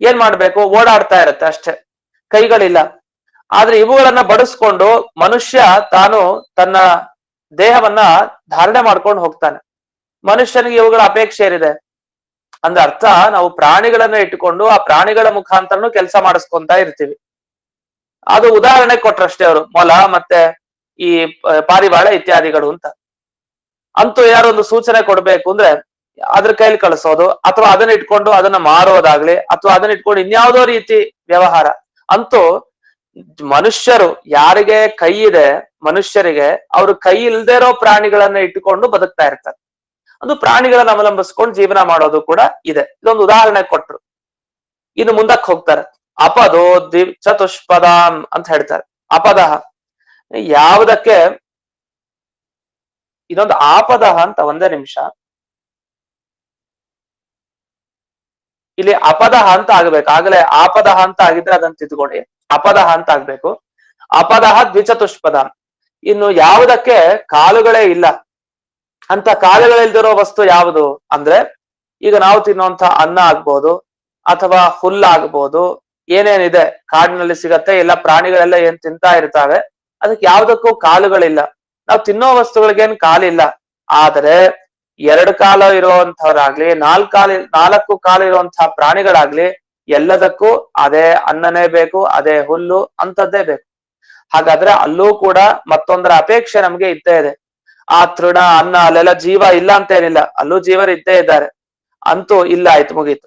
ಏನ್ ಮಾಡ್ಬೇಕು? ಓಡಾಡ್ತಾ ಇರತ್ತೆ ಅಷ್ಟೇ, ಕೈಗಳಿಲ್ಲ. ಆದ್ರೆ ಇವುಗಳನ್ನ ಬಡಿಸ್ಕೊಂಡು ಮನುಷ್ಯ ತಾನು ತನ್ನ ದೇಹವನ್ನ ಧಾರಣೆ ಮಾಡ್ಕೊಂಡು ಹೋಗ್ತಾನೆ. ಮನುಷ್ಯನಿಗೆ ಇವುಗಳ ಅಪೇಕ್ಷೆ ಏನಿದೆ ಅಂದ್ರೆ ಅರ್ಥ, ನಾವು ಪ್ರಾಣಿಗಳನ್ನ ಇಟ್ಟುಕೊಂಡು ಆ ಪ್ರಾಣಿಗಳ ಮುಖಾಂತರನು ಕೆಲಸ ಮಾಡಿಸ್ಕೊಂತ ಇರ್ತೀವಿ. ಅದು ಉದಾಹರಣೆ ಕೊಟ್ರಷ್ಟೇ ಅವರು, ಮೊಲ ಮತ್ತೆ ಈ ಪಾರಿವಾಳ ಇತ್ಯಾದಿಗಳು ಅಂತ. ಅಂತೂ ಯಾರು ಒಂದು ಸೂಚನೆ ಕೊಡ್ಬೇಕು ಅಂದ್ರೆ ಅದ್ರ ಕೈಲಿ ಕಳಿಸೋದು, ಅಥವಾ ಅದನ್ನ ಇಟ್ಕೊಂಡು ಅದನ್ನ ಮಾರೋದಾಗ್ಲಿ, ಅಥವಾ ಅದನ್ನ ಇಟ್ಕೊಂಡು ಇನ್ಯಾವುದೋ ರೀತಿ ವ್ಯವಹಾರ. ಅಂತೂ ಮನುಷ್ಯರು ಯಾರಿಗೆ ಕೈ ಇದೆ, ಮನುಷ್ಯರಿಗೆ ಅವರು ಕೈ ಇಲ್ದೇ ಇರೋ ಪ್ರಾಣಿಗಳನ್ನ ಇಟ್ಟುಕೊಂಡು ಬದುಕ್ತಾ ಇರ್ತಾರೆ. ಅದು ಪ್ರಾಣಿಗಳನ್ನ ಅವಲಂಬಿಸ್ಕೊಂಡು ಜೀವನ ಮಾಡೋದು ಕೂಡ ಇದೆ. ಇದೊಂದು ಉದಾಹರಣೆ ಕೊಟ್ರು. ಇನ್ನು ಮುಂದಕ್ಕೆ ಹೋಗ್ತಾರೆ. ಅಪದೋ ಚತುಷ್ಪದಾಂ ಅಂತ ಹೇಳ್ತಾರೆ. ಅಪದಃ ಯಾವುದಕ್ಕೆ, ಇದೊಂದು ಆಪದಃ ಅಂತ, ಒಂದೇ ನಿಮಿಷ. ಇಲ್ಲಿ ಅಪದಃ ಅಂತ ಆಗ್ಬೇಕು, ಆಗಲೇ ಆಪದಃ ಅಂತ ಆಗಿದ್ರೆ ಅದನ್ನ ತಿದ್ದುಕೊಳ್ಳಿ, ಅಪದಃ ಅಂತ ಆಗ್ಬೇಕು. ಅಪದಃ ದ್ವಿಚತುಷ್ಪದ. ಇನ್ನು ಯಾವುದಕ್ಕೆ ಕಾಲುಗಳೇ ಇಲ್ಲ ಅಂತ, ಕಾಲುಗಳಿಲ್ದಿರೋ ವಸ್ತು ಯಾವುದು ಅಂದ್ರೆ, ಈಗ ನಾವು ತಿನ್ನುವಂತ ಅನ್ನ ಆಗ್ಬೋದು, ಅಥವಾ ಹುಲ್ಲಾಗ್ಬೋದು, ಏನೇನಿದೆ ಕಾಡಿನಲ್ಲಿ ಸಿಗತ್ತೆ, ಎಲ್ಲ ಪ್ರಾಣಿಗಳೆಲ್ಲ ಏನ್ ತಿಂತಾ ಇರ್ತಾವೆ, ಅದಕ್ಕೆ ಯಾವ್ದಕ್ಕೂ ಕಾಲುಗಳಿಲ್ಲ. ನಾವು ತಿನ್ನೋ ವಸ್ತುಗಳಿಗೇನ್ ಕಾಲಿಲ್ಲ. ಆದರೆ 2 ಕಾಲು ಇರುವಂತವ್ರಾಗ್ಲಿ, 4 ಕಾಲು ಇರುವಂತಹ ಪ್ರಾಣಿಗಳಾಗ್ಲಿ, ಎಲ್ಲದಕ್ಕೂ ಅದೇ ಅನ್ನನೇ ಬೇಕು, ಅದೇ ಹುಲ್ಲು ಅಂತದ್ದೇ ಬೇಕು. ಹಾಗಾದ್ರೆ ಅಲ್ಲೂ ಕೂಡ ಮತ್ತೊಂದರ ಅಪೇಕ್ಷೆ ನಮ್ಗೆ ಇದ್ದೇ ಇದೆ. ಆ ತೃಣ ಅನ್ನ ಅಲ್ಲೆಲ್ಲ ಜೀವ ಇಲ್ಲ ಅಂತ ಏನಿಲ್ಲ, ಅಲ್ಲೂ ಜೀವರು ಇದ್ದೇ ಇದ್ದಾರೆ. ಅಂತೂ ಇಲ್ಲ, ಆಯ್ತು, ಮುಗೀತು.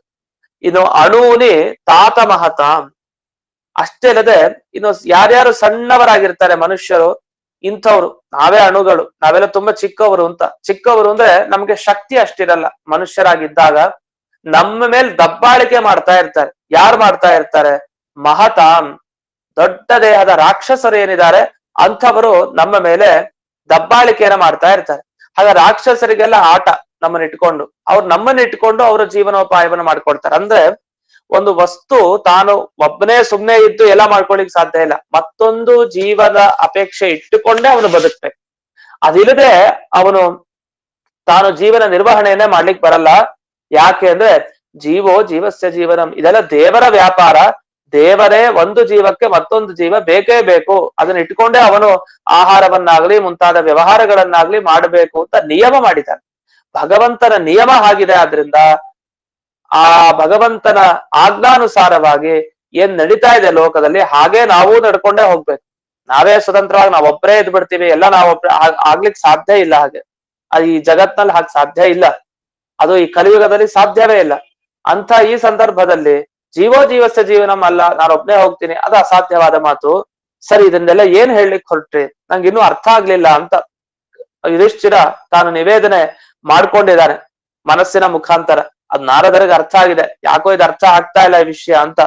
ಇನ್ನು ಅಣೂನಿ ತಾತ ಮಹತ. ಅಷ್ಟೇ ಅಲ್ಲದೆ ಇನ್ನು ಯಾರ್ಯಾರು ಸಣ್ಣವರಾಗಿರ್ತಾರೆ ಮನುಷ್ಯರು, ಇಂಥವ್ರು ನಾವೇ ಅಣುಗಳು, ನಾವೆಲ್ಲ ತುಂಬಾ ಚಿಕ್ಕವರು ಅಂತ. ಚಿಕ್ಕವರು ಅಂದ್ರೆ ನಮ್ಗೆ ಶಕ್ತಿ ಅಷ್ಟಿರಲ್ಲ. ಮನುಷ್ಯರಾಗಿದ್ದಾಗ ನಮ್ಮ ಮೇಲೆ ದಬ್ಬಾಳಿಕೆ ಮಾಡ್ತಾ ಇರ್ತಾರೆ. ಯಾರು ಮಾಡ್ತಾ ಇರ್ತಾರೆ? ಮಹತಾಂ, ದೊಡ್ಡ ದೇಹದ ರಾಕ್ಷಸರು ಏನಿದ್ದಾರೆ ಅಂಥವರು ನಮ್ಮ ಮೇಲೆ ದಬ್ಬಾಳಿಕೆಯನ್ನ ಮಾಡ್ತಾ ಇರ್ತಾರೆ. ಹಾಗ ರಾಕ್ಷಸರಿಗೆಲ್ಲ ಆಟ ನಮ್ಮನ್ನ ಇಟ್ಕೊಂಡು, ನಮ್ಮನ್ನ ಇಟ್ಕೊಂಡು ಅವರ ಜೀವನೋಪಾಯವನ್ನು ಮಾಡ್ಕೊಡ್ತಾರೆ. ಅಂದ್ರೆ ಒಂದು ವಸ್ತು ತಾನು ಒಬ್ಬನೇ ಸುಮ್ನೆ ಇದ್ದು ಎಲ್ಲ ಮಾಡ್ಕೊಳಿಕ್ ಸಾಧ್ಯ ಇಲ್ಲ. ಮತ್ತೊಂದು ಜೀವದ ಅಪೇಕ್ಷೆ ಇಟ್ಟುಕೊಂಡೇ ಅವನು ಬದುಕ್ಬೇಕು. ಅದಿಲ್ಲದೆ ಅವನು ತಾನು ಜೀವನ ನಿರ್ವಹಣೆಯನ್ನೇ ಮಾಡ್ಲಿಕ್ಕೆ ಬರಲ್ಲ. ಯಾಕೆ ಅಂದ್ರೆ ಜೀವೋ ಜೀವಸ್ಯ ಜೀವನಂ, ಇದೆಲ್ಲ ದೇವರ ವ್ಯಾಪಾರ. ದೇವರೇ ಒಂದು ಜೀವಕ್ಕೆ ಮತ್ತೊಂದು ಜೀವ ಬೇಕೇ ಬೇಕು. ಅದನ್ನ ಇಟ್ಕೊಂಡೇ ಅವನು ಆಹಾರವನ್ನಾಗ್ಲಿ ಮುಂತಾದ ವ್ಯವಹಾರಗಳನ್ನಾಗ್ಲಿ ಮಾಡಬೇಕು ಅಂತ ನಿಯಮ ಮಾಡಿದ್ದಾನೆ. ಭಗವಂತನ ನಿಯಮ ಆಗಿದೆ. ಆದ್ರಿಂದ ಆ ಭಗವಂತನ ಆಜ್ಞಾನುಸಾರವಾಗಿ ಏನ್ ನಡೀತಾ ಇದೆ ಲೋಕದಲ್ಲಿ, ಹಾಗೆ ನಾವು ನಡ್ಕೊಂಡೇ ಹೋಗ್ಬೇಕು. ನಾವೇ ಸ್ವತಂತ್ರವಾಗಿ ನಾವೊಬ್ಬರೇ ಇದ್ ಬಿಡ್ತೀವಿ, ಎಲ್ಲ ನಾವೊಬ್ಬರೇ ಆಗ್ಲಿಕ್ಕೆ ಸಾಧ್ಯ ಇಲ್ಲ. ಹಾಗೆ ಅದು ಈ ಜಗತ್ನಲ್ಲಿ ಹಾಗೆ ಸಾಧ್ಯ ಇಲ್ಲ. ಅದು ಈ ಕಲಿಯುಗದಲ್ಲಿ ಸಾಧ್ಯವೇ ಇಲ್ಲ. ಅಂತ ಈ ಸಂದರ್ಭದಲ್ಲಿ ಜೀವೋ ಜೀವಸ್ಯ ಜೀವನಂ ಅಲ್ಲ, ನಾನೊಬ್ನೇ ಹೋಗ್ತೀನಿ, ಅದು ಅಸಾಧ್ಯವಾದ ಮಾತು. ಸರಿ, ಇದನ್ನೆಲ್ಲ ಏನ್ ಹೇಳಲಿಕ್ಕೆ ಹೊರಟ್ರಿ, ನಂಗೆ ಇನ್ನೂ ಅರ್ಥ ಆಗ್ಲಿಲ್ಲ ಅಂತ ಯುಧಿಷ್ಠಿರ ತಾನು ನಿವೇದನೆ ಮಾಡ್ಕೊಂಡಿದ್ದಾನೆ ಮನಸ್ಸಿನ ಮುಖಾಂತರ. ಅದ್ ನಾರದರಿಗೆ ಅರ್ಥ ಆಗಿದೆ, ಯಾಕೋ ಇದು ಅರ್ಥ ಆಗ್ತಾ ಇಲ್ಲ ಈ ವಿಷಯ ಅಂತ.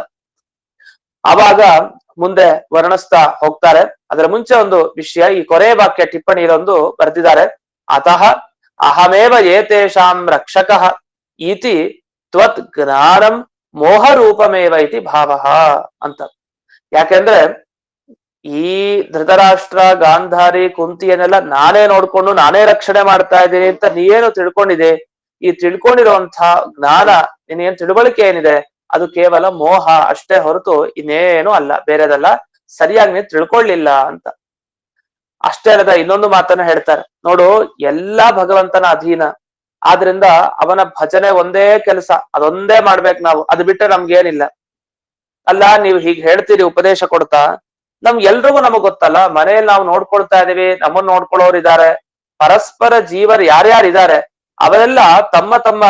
ಅವಾಗ ಮುಂದೆ ವರ್ಣಿಸ್ತಾ ಹೋಗ್ತಾರೆ. ಅದರ ಮುಂಚೆ ಒಂದು ವಿಷಯ, ಈ ಕೊನೆ ವಾಕ್ಯ ಟಿಪ್ಪಣಿಯಲ್ಲೊಂದು ಬರೆದಿದ್ದಾರೆ. ಅತಃ ಅಹಮೇವ ಏತೇಷಾಂ ರಕ್ಷಕಃ ಇತಿ ತ್ವತ್ ಜ್ಞಾನಂ ಮೋಹ ರೂಪಮೇವ ಇತಿ ಭಾವಃ ಅಂತ. ಯಾಕೆಂದ್ರೆ ಈ ಧೃತರಾಷ್ಟ್ರ, ಗಾಂಧಾರಿ, ಕುಂತಿಯನ್ನೆಲ್ಲ ನಾನೇ ನೋಡ್ಕೊಂಡು ನಾನೇ ರಕ್ಷಣೆ ಮಾಡ್ತಾ ಇದ್ದೀನಿ ಅಂತ ನೀವೇನು ತಿಳ್ಕೊಂಡಿದೆ? ಈ ತಿಳ್ಕೊಂಡಿರುವಂತಹ ಜ್ಞಾನ, ನೀನೇನ್ ತಿಳುವಳಿಕೆ ಏನಿದೆ ಅದು ಕೇವಲ ಮೋಹ ಅಷ್ಟೇ ಹೊರತು ಇನ್ನೇನು ಅಲ್ಲ, ಬೇರೆದಲ್ಲ. ಸರಿಯಾಗಿ ನೀನ್ ತಿಳ್ಕೊಳ್ಳಿಲ್ಲ ಅಂತ. ಅಷ್ಟೇ ಅಲ್ಲದ ಇನ್ನೊಂದು ಮಾತನ್ನ ಹೇಳ್ತಾರೆ ನೋಡು, ಎಲ್ಲಾ ಭಗವಂತನ ಅಧೀನ. ಆದ್ರಿಂದ ಅವನ ಭಜನೆ ಒಂದೇ ಕೆಲಸ, ಅದೊಂದೇ ಮಾಡ್ಬೇಕು ನಾವು, ಅದು ಬಿಟ್ಟರೆ ನಮ್ಗೇನಿಲ್ಲ. ಅಲ್ಲ ನೀವು ಹೀಗ್ ಹೇಳ್ತೀರಿ ಉಪದೇಶ ಕೊಡ್ತಾ, ಎಲ್ರಿಗೂ ನಮಗ್ ಗೊತ್ತಲ್ಲ, ಮನೆಯಲ್ಲಿ ನಾವು ನೋಡ್ಕೊಳ್ತಾ ಇದೀವಿ, ನಮ್ಮನ್ನ ನೋಡ್ಕೊಳ್ಳೋರು ಇದ್ದಾರೆ, ಪರಸ್ಪರ ಜೀವರು ಯಾರ್ಯಾರಿದ್ದಾರೆ ಅವರೆಲ್ಲ ತಮ್ಮ ತಮ್ಮ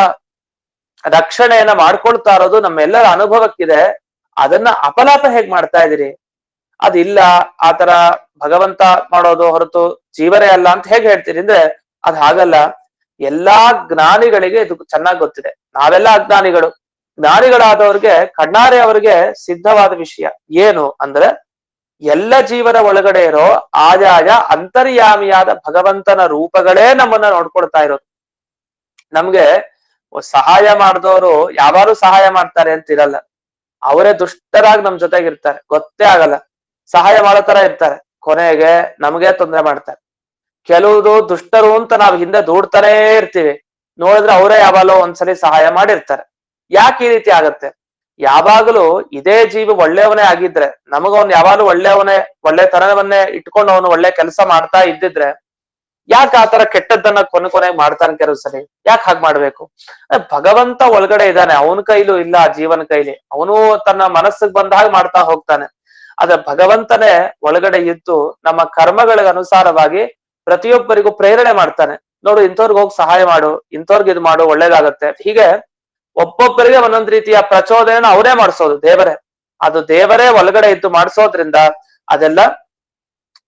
ರಕ್ಷಣೆಯನ್ನ ಮಾಡ್ಕೊಳ್ತಾ ಇರೋದು ನಮ್ಮೆಲ್ಲರ ಅನುಭವಕ್ಕಿದೆ. ಅದನ್ನ ಅಪಲಾಪ ಹೇಗ್ ಮಾಡ್ತಾ ಇದೀರಿ? ಅದಿಲ್ಲ, ಆತರ ಭಗವಂತ ಮಾಡೋದು ಹೊರತು ಜೀವರೇ ಅಲ್ಲ ಅಂತ ಹೇಗ್ ಹೇಳ್ತೀರಿ ಅಂದ್ರೆ, ಅದ್ ಹಾಗಲ್ಲ. ಎಲ್ಲಾ ಜ್ಞಾನಿಗಳಿಗೆ ಇದು ಚೆನ್ನಾಗಿ ಗೊತ್ತಿದೆ. ನಾವೆಲ್ಲ ಅಜ್ಞಾನಿಗಳು. ಜ್ಞಾನಿಗಳಾದವ್ರಿಗೆ ಕಣ್ಣಾರೆ ಅವರಿಗೆ ಸಿದ್ಧವಾದ ವಿಷಯ ಏನು ಅಂದ್ರೆ, ಎಲ್ಲ ಜೀವನ ಒಳಗಡೆ ಇರೋ ಆಯಾಯ ಅಂತರ್ಯಾಮಿಯಾದ ಭಗವಂತನ ರೂಪಗಳೇ ನಮ್ಮನ್ನ ನೋಡ್ಕೊಳ್ತಾ ಇರೋದು. ನಮ್ಗೆ ಸಹಾಯ ಮಾಡಿದವರು ಯಾವಾರು ಸಹಾಯ ಮಾಡ್ತಾರೆ ಅಂತಿರಲ್ಲ, ಅವರೇ ದುಷ್ಟರಾಗಿ ನಮ್ ಜೊತೆಗಿರ್ತಾರೆ, ಗೊತ್ತೇ ಆಗಲ್ಲ. ಸಹಾಯ ಮಾಡೋ ತರ ಇರ್ತಾರೆ, ಕೊನೆಗೆ ನಮ್ಗೆ ತೊಂದರೆ ಮಾಡ್ತಾರೆ. ಕೆಲವುದು ದುಷ್ಟರು ಅಂತ ನಾವ್ ಹಿಂದೆ ದೂಡ್ತಾನೇ ಇರ್ತೀವಿ, ನೋಡಿದ್ರೆ ಅವರೇ ಯಾವಾಗಲೋ ಒಂದ್ಸಲಿ ಸಹಾಯ ಮಾಡಿರ್ತಾರೆ. ಯಾಕೆ ಈ ರೀತಿ ಆಗತ್ತೆ? ಯಾವಾಗಲೂ ಇದೇ ಜೀವಿ ಒಳ್ಳೆಯವನೇ ಆಗಿದ್ರೆ, ನಮಗವನ್ ಯಾವಾಗಲೂ ಒಳ್ಳೆತನವನ್ನೇ ಇಟ್ಕೊಂಡು ಅವನು ಒಳ್ಳೆ ಕೆಲಸ ಮಾಡ್ತಾ ಇದ್ದಿದ್ರೆ, ಯಾಕೆ ಆತರ ಕೆಟ್ಟದ್ದನ್ನ ಕೊನೆಗೆ ಮಾಡ್ತಾನೆ ಕೆಲವು ಸರಿ? ಯಾಕೆ ಹಾಗೆ ಮಾಡ್ಬೇಕು? ಭಗವಂತ ಒಳಗಡೆ ಇದ್ದಾನೆ, ಅವನ ಕೈಲೂ ಇಲ್ಲ ಜೀವನ ಕೈಲಿ, ಅವನು ತನ್ನ ಮನಸ್ಸಿಗೆ ಬಂದ ಹಾಗೆ ಮಾಡ್ತಾ ಹೋಗ್ತಾನೆ. ಆದ್ರೆ ಭಗವಂತನೇ ಒಳಗಡೆ ಇದ್ದು ನಮ್ಮ ಕರ್ಮಗಳಿಗೆ ಅನುಸಾರವಾಗಿ ಪ್ರತಿಯೊಬ್ಬರಿಗೂ ಪ್ರೇರಣೆ ಮಾಡ್ತಾನೆ. ನೋಡು, ಇಂಥವ್ರಿಗೆ ಹೋಗಿ ಸಹಾಯ ಮಾಡು, ಇಂಥವ್ರಿಗೆ ಇದು ಮಾಡು, ಒಳ್ಳೇದಾಗತ್ತೆ. ಹೀಗೆ ಒಬ್ಬೊಬ್ಬರಿಗೆ ಒಂದೊಂದ್ ರೀತಿಯ ಪ್ರಚೋದನೆ ಅವರೇ ಮಾಡಿಸೋದು ದೇವರೇ. ಅದು ದೇವರೇ ಒಳಗಡೆ ಇದ್ದು ಮಾಡಿಸೋದ್ರಿಂದ ಅದೆಲ್ಲ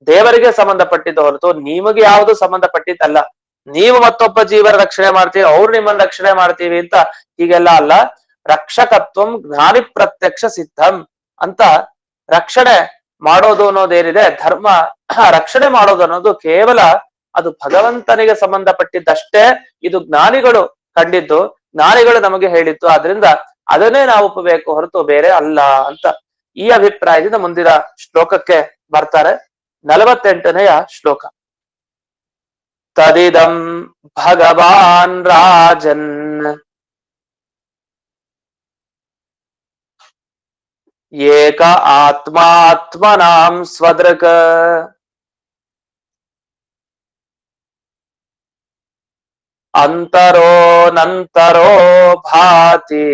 ದೇವರಿಗೆ ಸಂಬಂಧಪಟ್ಟಿದ್ದು ಹೊರತು ನಿಮಗೆ ಯಾವುದು ಸಂಬಂಧಪಟ್ಟಿದ್ದಲ್ಲ. ನೀವು ಮತ್ತೊಬ್ಬ ಜೀವನ ರಕ್ಷಣೆ ಮಾಡ್ತೀವಿ, ಅವ್ರು ನಿಮ್ಮನ್ನ ರಕ್ಷಣೆ ಮಾಡ್ತೀವಿ ಅಂತ ಹೀಗೆಲ್ಲ ಅಲ್ಲ. ರಕ್ಷಕತ್ವಂ ಜ್ಞಾನಿ ಪ್ರತ್ಯಕ್ಷ ಸಿದ್ಧಂ ಅಂತ ರಕ್ಷಣೆ ಮಾಡೋದು ಅನ್ನೋದೇನಿದೆ, ಧರ್ಮ ರಕ್ಷಣೆ ಮಾಡೋದು ಅನ್ನೋದು ಕೇವಲ ಅದು ಭಗವಂತನಿಗೆ ಸಂಬಂಧಪಟ್ಟಿದ್ದಷ್ಟೇ. ಇದು ಜ್ಞಾನಿಗಳು ಕಂಡಿದ್ದು, ಜ್ಞಾನಿಗಳು ನಮಗೆ ಹೇಳಿದ್ದು, ಆದ್ರಿಂದ ಅದನ್ನೇ ನಾವು ಒಪ್ಪಬೇಕು ಹೊರತು ಬೇರೆ ಅಲ್ಲ ಅಂತ ಈ ಅಭಿಪ್ರಾಯದಿಂದ ಮುಂದಿನ ಶ್ಲೋಕಕ್ಕೆ ಬರ್ತಾರೆ. 48ನೆಯ ಶ್ಲೋಕ. ತದಿದಂ ಭಗವಾನ್ ರಾಜನ್ ಏಕ ಆತ್ಮಾತ್ಮನಾಂ ಸ್ವದೃಕ್ ಅಂತರೋ ನಂತರೋ ಭಾತಿ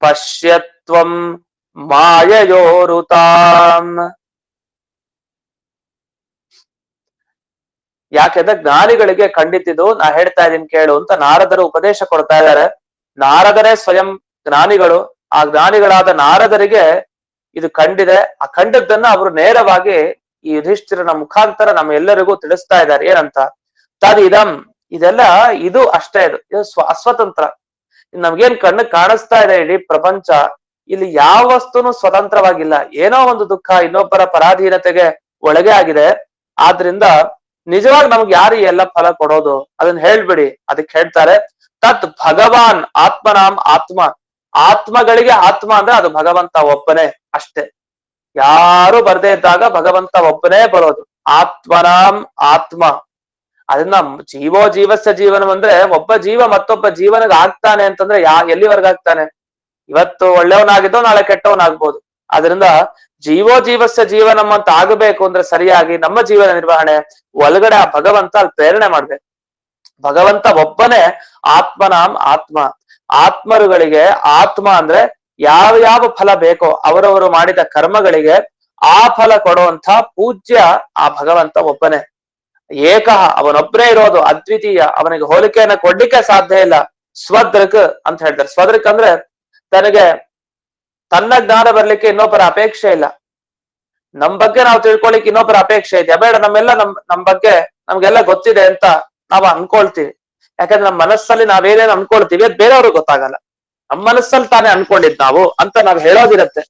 ಪಶ್ಯತ್ವಂ ಮಾಯಯೋರುತಾಂ. ಯಾಕೆಂದ್ರೆ ಜ್ಞಾನಿಗಳಿಗೆ ಖಂಡಿತಿದ್ದು ನಾ ಹೇಳ್ತಾ ಇದೀನಿ ಕೇಳು ಅಂತ ನಾರದರು ಉಪದೇಶ ಕೊಡ್ತಾ ಇದ್ದಾರೆ. ನಾರದರೇ ಸ್ವಯಂ ಜ್ಞಾನಿಗಳು. ಆ ಜ್ಞಾನಿಗಳಾದ ನಾರದರಿಗೆ ಇದು ಕಂಡಿದೆ. ಆ ಕಂಡದ್ದನ್ನ ಅವರು ನೇರವಾಗಿ ಈ ಯುಧಿಷ್ಠಿರನ ಮುಖಾಂತರ ನಮ್ಮೆಲ್ಲರಿಗೂ ತಿಳಿಸ್ತಾ ಇದ್ದಾರೆ. ಏನಂತ? ತದಿದಂ, ಇದೆಲ್ಲ ಇದು ಅಷ್ಟೇ, ಇದು ಅಸ್ವತಂತ್ರ. ನಮ್ಗೇನ್ ಕಣ್ಣು ಕಾಣಿಸ್ತಾ ಇದೆ ಇಡೀ ಪ್ರಪಂಚ, ಇಲ್ಲಿ ಯಾವ ವಸ್ತುನು ಸ್ವತಂತ್ರವಾಗಿಲ್ಲ. ಏನೋ ಒಂದು ದುಃಖ ಇನ್ನೊಬ್ಬರ ಪರಾಧೀನತೆಗೆ ಒಳಗೆ ಆಗಿದೆ. ಆದ್ರಿಂದ ನಿಜವಾಗಿ ನಮ್ಗೆ ಯಾರು ಎಲ್ಲ ಫಲ ಕೊಡೋದು? ಅದನ್ನ ಹೇಳ್ಬಿಡಿ. ಅದಕ್ಕೆ ಹೇಳ್ತಾರೆ ತತ್ ಭಗವಾನ್ ಆತ್ಮನಾಂ ಆತ್ಮ. ಆತ್ಮಗಳಿಗೆ ಆತ್ಮ ಅಂದ್ರೆ ಅದು ಭಗವಂತ ಒಬ್ಬನೇ ಅಷ್ಟೇ. ಯಾರು ಬರ್ದೇ ಇದ್ದಾಗ ಭಗವಂತ ಒಬ್ಬನೇ ಬರೋದು. ಆತ್ಮನಾಂ ಆತ್ಮ. ಅದನ್ನ ಜೀವಸ್ಯ ಜೀವನ ಅಂದ್ರೆ ಒಬ್ಬ ಜೀವ ಮತ್ತೊಬ್ಬ ಜೀವನಿಗೆ ಆಗ್ತಾನೆ ಅಂತಂದ್ರೆ ಎಲ್ಲಿವರೆಗೆ ಆಗ್ತಾನೆ? ಇವತ್ತು ಒಳ್ಳೆಯವನಾಗಿದ್ದೋ ನಾಳೆ ಕೆಟ್ಟವನಾಗ್ಬೋದು. ಆದ್ರಿಂದ ಜೀವಸ್ಯ ಜೀವನಂ ಅಂತ ಆಗಬೇಕು ಅಂದ್ರೆ ಸರಿಯಾಗಿ ನಮ್ಮ ಜೀವನ ನಿರ್ವಹಣೆ ಒಳಗಡೆ ಆ ಭಗವಂತ ಅಲ್ಲಿ ಪ್ರೇರಣೆ ಮಾಡ್ಬೇಕು. ಭಗವಂತ ಒಬ್ಬನೇ ಆತ್ಮನಾಂ ಆತ್ಮ. ಆತ್ಮರುಗಳಿಗೆ ಆತ್ಮ ಅಂದ್ರೆ ಯಾವ ಫಲ ಬೇಕೋ ಅವರವರು ಮಾಡಿದ ಕರ್ಮಗಳಿಗೆ ಆ ಫಲ ಕೊಡುವಂತ ಪೂಜ್ಯ ಆ ಭಗವಂತ ಒಬ್ಬನೇ. ಏಕಃ, ಅವನೊಬ್ಬನೇ ಇರೋದು, ಅದ್ವಿತೀಯ, ಅವನಿಗೆ ಹೋಲಿಕೆಯನ್ನ ಕೊಡ್ಲಿಕ್ಕೆ ಸಾಧ್ಯ ಇಲ್ಲ. ಸ್ವದೃಕ್ ಅಂತ ಹೇಳ್ತಾರೆ. ಸ್ವದೃಕ್ ಅಂದ್ರೆ ತನಗೆ ತನ್ನ ಜ್ಞಾನ ಬರ್ಲಿಕ್ಕೆ ಇನ್ನೊಬ್ಬರ ಅಪೇಕ್ಷೆ ಇಲ್ಲ. ನಮ್ ಬಗ್ಗೆ ನಾವು ತಿಳ್ಕೊಳಿಕ್ ಇನ್ನೊಬ್ಬರ ಅಪೇಕ್ಷೆ ಇದೆಯಾ? ಬೇಡ, ನಮ್ ಬಗ್ಗೆ ನಮ್ಗೆಲ್ಲ ಗೊತ್ತಿದೆ ಅಂತ ನಾವು ಅನ್ಕೊಳ್ತೀವಿ. ಯಾಕಂದ್ರೆ ನಮ್ಮ ಮನಸ್ಸಲ್ಲಿ ನಾವೇನೇನು ಅನ್ಕೊಳ್ತೀವಿ ಅದ್ ಬೇರೆಯವ್ರಿಗೆ ಗೊತ್ತಾಗಲ್ಲ. ನಮ್ಮ ಮನಸ್ಸಲ್ಲಿ ತಾನೇ ಅನ್ಕೊಂಡಿದ್ ನಾವು ಅಂತ ನಾವ್ ಹೇಳೋದಿರತ್ತೆ.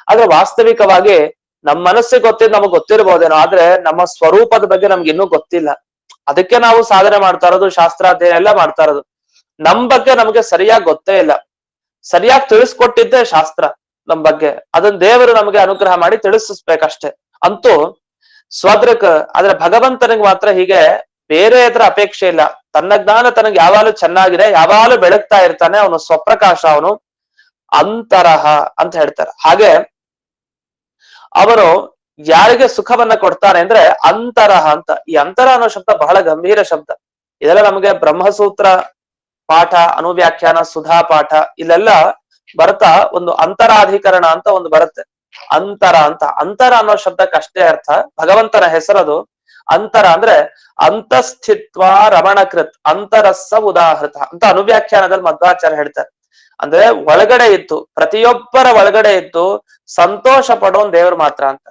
ಆದ್ರೆ ವಾಸ್ತವಿಕವಾಗಿ ನಮ್ಮ ಮನಸ್ಸಿಗೆ ಗೊತ್ತಿದ್ ನಮಗ್ ಗೊತ್ತಿರ್ಬೋದೇನೋ, ಆದ್ರೆ ನಮ್ಮ ಸ್ವರೂಪದ ಬಗ್ಗೆ ನಮ್ಗೆ ಇನ್ನೂ ಗೊತ್ತಿಲ್ಲ. ಅದಕ್ಕೆ ನಾವು ಸಾಧನೆ ಮಾಡ್ತಾ ಇರೋದು, ಶಾಸ್ತ್ರಾಧ್ಯಯನ ಎಲ್ಲ ಮಾಡ್ತಾ ಇರೋದು. ನಮ್ ಬಗ್ಗೆ ನಮ್ಗೆ ಸರಿಯಾಗಿ ಗೊತ್ತೇ ಇಲ್ಲ. ಸರಿಯಾಗಿ ತಿಳಿಸ್ಕೊಟ್ಟಿದ್ದೆ ಶಾಸ್ತ್ರ ನಮ್ ಬಗ್ಗೆ. ಅದನ್ನ ದೇವರು ನಮಗೆ ಅನುಗ್ರಹ ಮಾಡಿ ತಿಳಿಸ್ಬೇಕಷ್ಟೆ. ಅಂತೂ ಸ್ವದೃಕ್ ಆದ್ರೆ ಭಗವಂತನಿಗೆ ಮಾತ್ರ ಹೀಗೆ ಬೇರೆ ಎದುರ ಅಪೇಕ್ಷೆ ಇಲ್ಲ. ತನ್ನ ಜ್ಞಾನ ತನಗೆ ಯಾವಾಗಲೂ ಚೆನ್ನಾಗಿದೆ, ಯಾವಾಗಲೂ ಬೆಳಗ್ತಾ ಇರ್ತಾನೆ. ಅವನು ಸ್ವಪ್ರಕಾಶ, ಅವನು ಅಂತರಹ ಅಂತ ಹೇಳ್ತಾರೆ. ಹಾಗೆ ಅವರು ಯಾರಿಗೆ ಸುಖವನ್ನ ಕೊಡ್ತಾನೆ ಅಂದ್ರೆ ಅಂತರಹ ಅಂತ. ಈ ಅಂತರ ಅನ್ನೋ ಶಬ್ದ ಬಹಳ ಗಂಭೀರ ಶಬ್ದ. ಇದೆಲ್ಲ ನಮಗೆ ಬ್ರಹ್ಮಸೂತ್ರ ಪಾಠ, ಅನುವ್ಯಾಖ್ಯಾನ, ಸುಧಾ ಪಾಠ ಇಲ್ಲೆಲ್ಲ ಬರ್ತಾ ಒಂದು ಅಂತರಾಧಿಕರಣ ಅಂತ ಒಂದು ಬರುತ್ತೆ. ಅಂತರ ಅಂತ. ಅಂತರ ಅನ್ನೋ ಶಬ್ದಕ್ಕೆ ಅಷ್ಟೇ ಅರ್ಥ, ಭಗವಂತನ ಹೆಸರದು. ಅಂತರ ಅಂದ್ರೆ ಅಂತಸ್ಥಿತ್ವ ರಮಣಕೃತ್ ಅಂತರಸ್ಸ ಉದಾಹೃತ ಅಂತ ಅನುವ್ಯಾಖ್ಯಾನದಲ್ಲಿ ಮಧ್ವಾಚಾರ್ಯ ಹೇಳ್ತಾರೆ. ಅಂದ್ರೆ ಒಳಗಡೆ ಇತ್ತು, ಪ್ರತಿಯೊಬ್ಬರ ಒಳಗಡೆ ಇತ್ತು ಸಂತೋಷ ಪಡೋನ್ ದೇವ್ರು ಮಾತ್ರ ಅಂತ.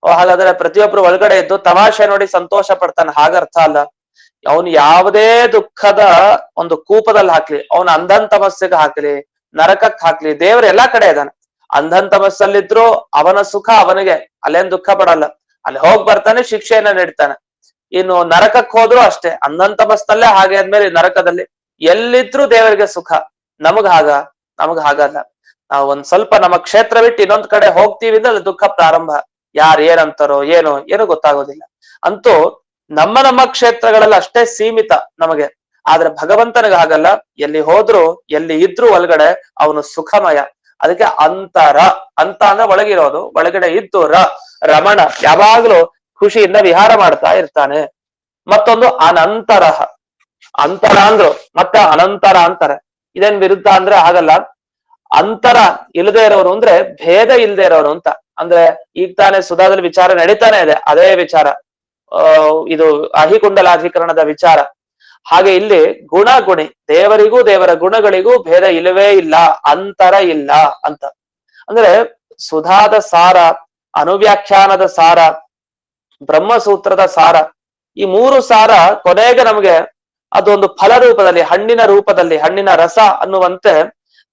ಹಾಗಾದ್ರೆ ಪ್ರತಿಯೊಬ್ರು ಒಳಗಡೆ ಇದ್ದು ತಮಾಷೆ ನೋಡಿ ಸಂತೋಷ ಪಡ್ತಾನೆ ಹಾಗರ್ಥ ಅಲ್ಲ. ಅವನು ಯಾವುದೇ ದುಃಖದ ಒಂದು ಕೂಪದಲ್ಲಿ ಹಾಕ್ಲಿ, ಅವನು ಅಂಧನ್ ತಮಸ್ಸಿಗೆ ಹಾಕ್ಲಿ, ನರಕಕ್ಕೆ ಹಾಕ್ಲಿ, ದೇವ್ರು ಎಲ್ಲಾ ಕಡೆ ಇದ್ದಾನೆ. ಅಂಧನ್ ತಮಸ್ಸಲ್ಲಿದ್ರು ಅವನ ಸುಖ ಅವನಿಗೆ, ಅಲ್ಲೇನ್ ದುಃಖ ಪಡಲ್ಲ. ಅಲ್ಲಿ ಹೋಗ್ ಬರ್ತಾನೆ, ಶಿಕ್ಷೆಯನ್ನ ನೀಡ್ತಾನೆ. ಇನ್ನು ನರಕಕ್ಕೆ ಹೋದ್ರು ಅಷ್ಟೇ, ಅಂಧನ್ ತಮಸ್ಸಲ್ಲೇ ಹಾಗೆ ಆದ್ಮೇಲೆ ನರಕದಲ್ಲಿ ಎಲ್ಲಿದ್ರು ದೇವರಿಗೆ ಸುಖ. ನಮಗ್ ಹಾಗಲ್ಲ. ನಾವು ಒಂದ್ ಸ್ವಲ್ಪ ನಮ್ಮ ಕ್ಷೇತ್ರ ಬಿಟ್ಟು ಇನ್ನೊಂದ್ ಕಡೆ ಹೋಗ್ತೀವಿ ಅಂದ್ರೆ ಅಲ್ಲಿ ದುಃಖ ಪ್ರಾರಂಭ. ಯಾರು ಏನಂತಾರೋ ಏನು ಗೊತ್ತಾಗೋದಿಲ್ಲ. ಅಂತೂ ನಮ್ಮ ಕ್ಷೇತ್ರಗಳಲ್ಲಿ ಅಷ್ಟೇ ಸೀಮಿತ ನಮಗೆ. ಆದ್ರೆ ಭಗವಂತನಿಗೆ ಹಾಗಲ್ಲ, ಎಲ್ಲಿ ಹೋದ್ರು ಎಲ್ಲಿ ಇದ್ರು ಒಳಗಡೆ ಅವನು ಸುಖಮಯ. ಅದಕ್ಕೆ ಅಂತರ ಅಂತ ಅಂದ್ರೆ ಒಳಗಿರೋದು, ಒಳಗಡೆ ಇದ್ದು ರಮಣ ಯಾವಾಗ್ಲೂ ಖುಷಿಯಿಂದ ವಿಹಾರ ಮಾಡ್ತಾ ಇರ್ತಾನೆ. ಮತ್ತೊಂದು ಅನಂತರಹ, ಅಂತರ ಅಂದ್ರು ಮತ್ತೆ ಅನಂತರ ಅಂತಾರೆ. ಇದೇನ್ ವಿರುದ್ಧ ಅಂದ್ರೆ ಆಗಲ್ಲ. ಅಂತರ ಇಲ್ಲದೆ ಇರೋರು ಅಂದ್ರೆ ಭೇದ ಇಲ್ಲದೆ ಇರೋರು ಅಂತ. ಅಂದ್ರೆ ಈಗ ತಾನೇ ಸುಧಾದಲ್ಲಿ ವಿಚಾರ ನಡೀತಾನೆ ಇದೆ, ಅದೇ ವಿಚಾರ ಇದು ಅಹಿಕುಂಡಲಾಧಿಕರಣದ ವಿಚಾರ. ಹಾಗೆ ಇಲ್ಲಿ ಗುಣಗುಣಿ, ದೇವರಿಗೂ ದೇವರ ಗುಣಗಳಿಗೂ ಭೇದ ಇಲ್ಲವೇ ಇಲ್ಲ, ಅಂತರ ಇಲ್ಲ ಅಂತ. ಅಂದ್ರೆ ಸುಧಾದ ಸಾರ, ಅನುವ್ಯಾಖ್ಯಾನದ ಸಾರ, ಬ್ರಹ್ಮಸೂತ್ರದ ಸಾರ, ಈ ಮೂರು ಸಾರ ಕೊನೆಗೆ ನಮಗೆ ಅದೊಂದು ಫಲ ರೂಪದಲ್ಲಿ, ಹಣ್ಣಿನ ರೂಪದಲ್ಲಿ, ಹಣ್ಣಿನ ರಸ ಅನ್ನುವಂತೆ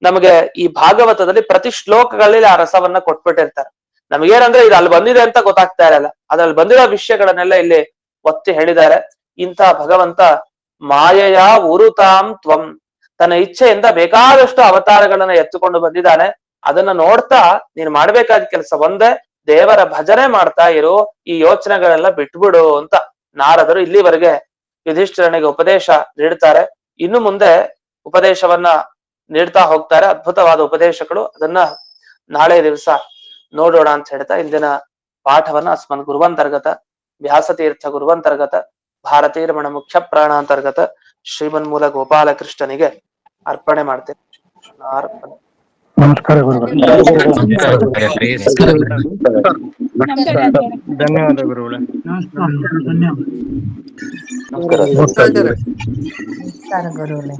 ನಮಗೆ ಈ ಭಾಗವತದಲ್ಲಿ ಪ್ರತಿ ಶ್ಲೋಕಗಳಲ್ಲಿ ಆ ರಸವನ್ನ ಕೊಟ್ಬಿಟ್ಟಿರ್ತಾರೆ. ನಮಗೇನಂದ್ರೆ ಇದು ಅಲ್ಲಿ ಬಂದಿದೆ ಅಂತ ಗೊತ್ತಾಗ್ತಾ ಇರಲ್ಲ, ಅದ್ರಲ್ಲಿ ಬಂದಿರೋ ವಿಷಯಗಳನ್ನೆಲ್ಲ ಇಲ್ಲಿ ಒತ್ತಿ ಹೇಳಿದ್ದಾರೆ. ಇಂಥ ಭಗವಂತ ಮಾಯೆಯ ಉರುತಾಂ ತ್ವಂ, ತನ್ನ ಇಚ್ಛೆಯಿಂದ ಬೇಕಾದಷ್ಟು ಅವತಾರಗಳನ್ನ ಎತ್ತುಕೊಂಡು ಬಂದಿದ್ದಾನೆ. ಅದನ್ನ ನೋಡ್ತಾ ನೀನ್ ಮಾಡ್ಬೇಕಾದ ಕೆಲಸ ಒಂದೇ, ದೇವರ ಭಜನೆ ಮಾಡ್ತಾ ಇರು, ಈ ಯೋಚನೆಗಳೆಲ್ಲ ಬಿಟ್ಬಿಡು ಅಂತ ನಾರದರು ಇಲ್ಲಿವರೆಗೆ ಯುಧಿಷ್ಠಿರನಿಗೆ ಉಪದೇಶ ನೀಡ್ತಾರೆ. ಇನ್ನು ಮುಂದೆ ಉಪದೇಶವನ್ನ ನೀಡ್ತಾ ಹೋಗ್ತಾರೆ, ಅದ್ಭುತವಾದ ಉಪದೇಶಗಳು. ಅದನ್ನ ನಾಳೆ ದಿವಸ ನೋಡೋಣ ಅಂತ ಹೇಳ್ತಾ ಇಂದಿನ ಪಾಠವನ್ನ ಅಸ್ಮನ್ ಗುರುವಂತರ್ಗತ ವ್ಯಾಸತೀರ್ಥ ಗುರುವಂತರ್ಗತ ಭಾರತೀರಮಣ ಮುಖ್ಯ ಪ್ರಾಣಾಂತರ್ಗತ ಶ್ರೀಮನ್ಮೂಲ ಗೋಪಾಲಕೃಷ್ಣನಿಗೆ ಅರ್ಪಣೆ ಮಾಡ್ತೇನೆ. ನಮಸ್ಕಾರ ಗುರುಗಳೇ. ಧನ್ಯವಾದ ಗುರುಗಳೇ. ನಮಸ್ಕಾರ ಗುರುಗಳೇ.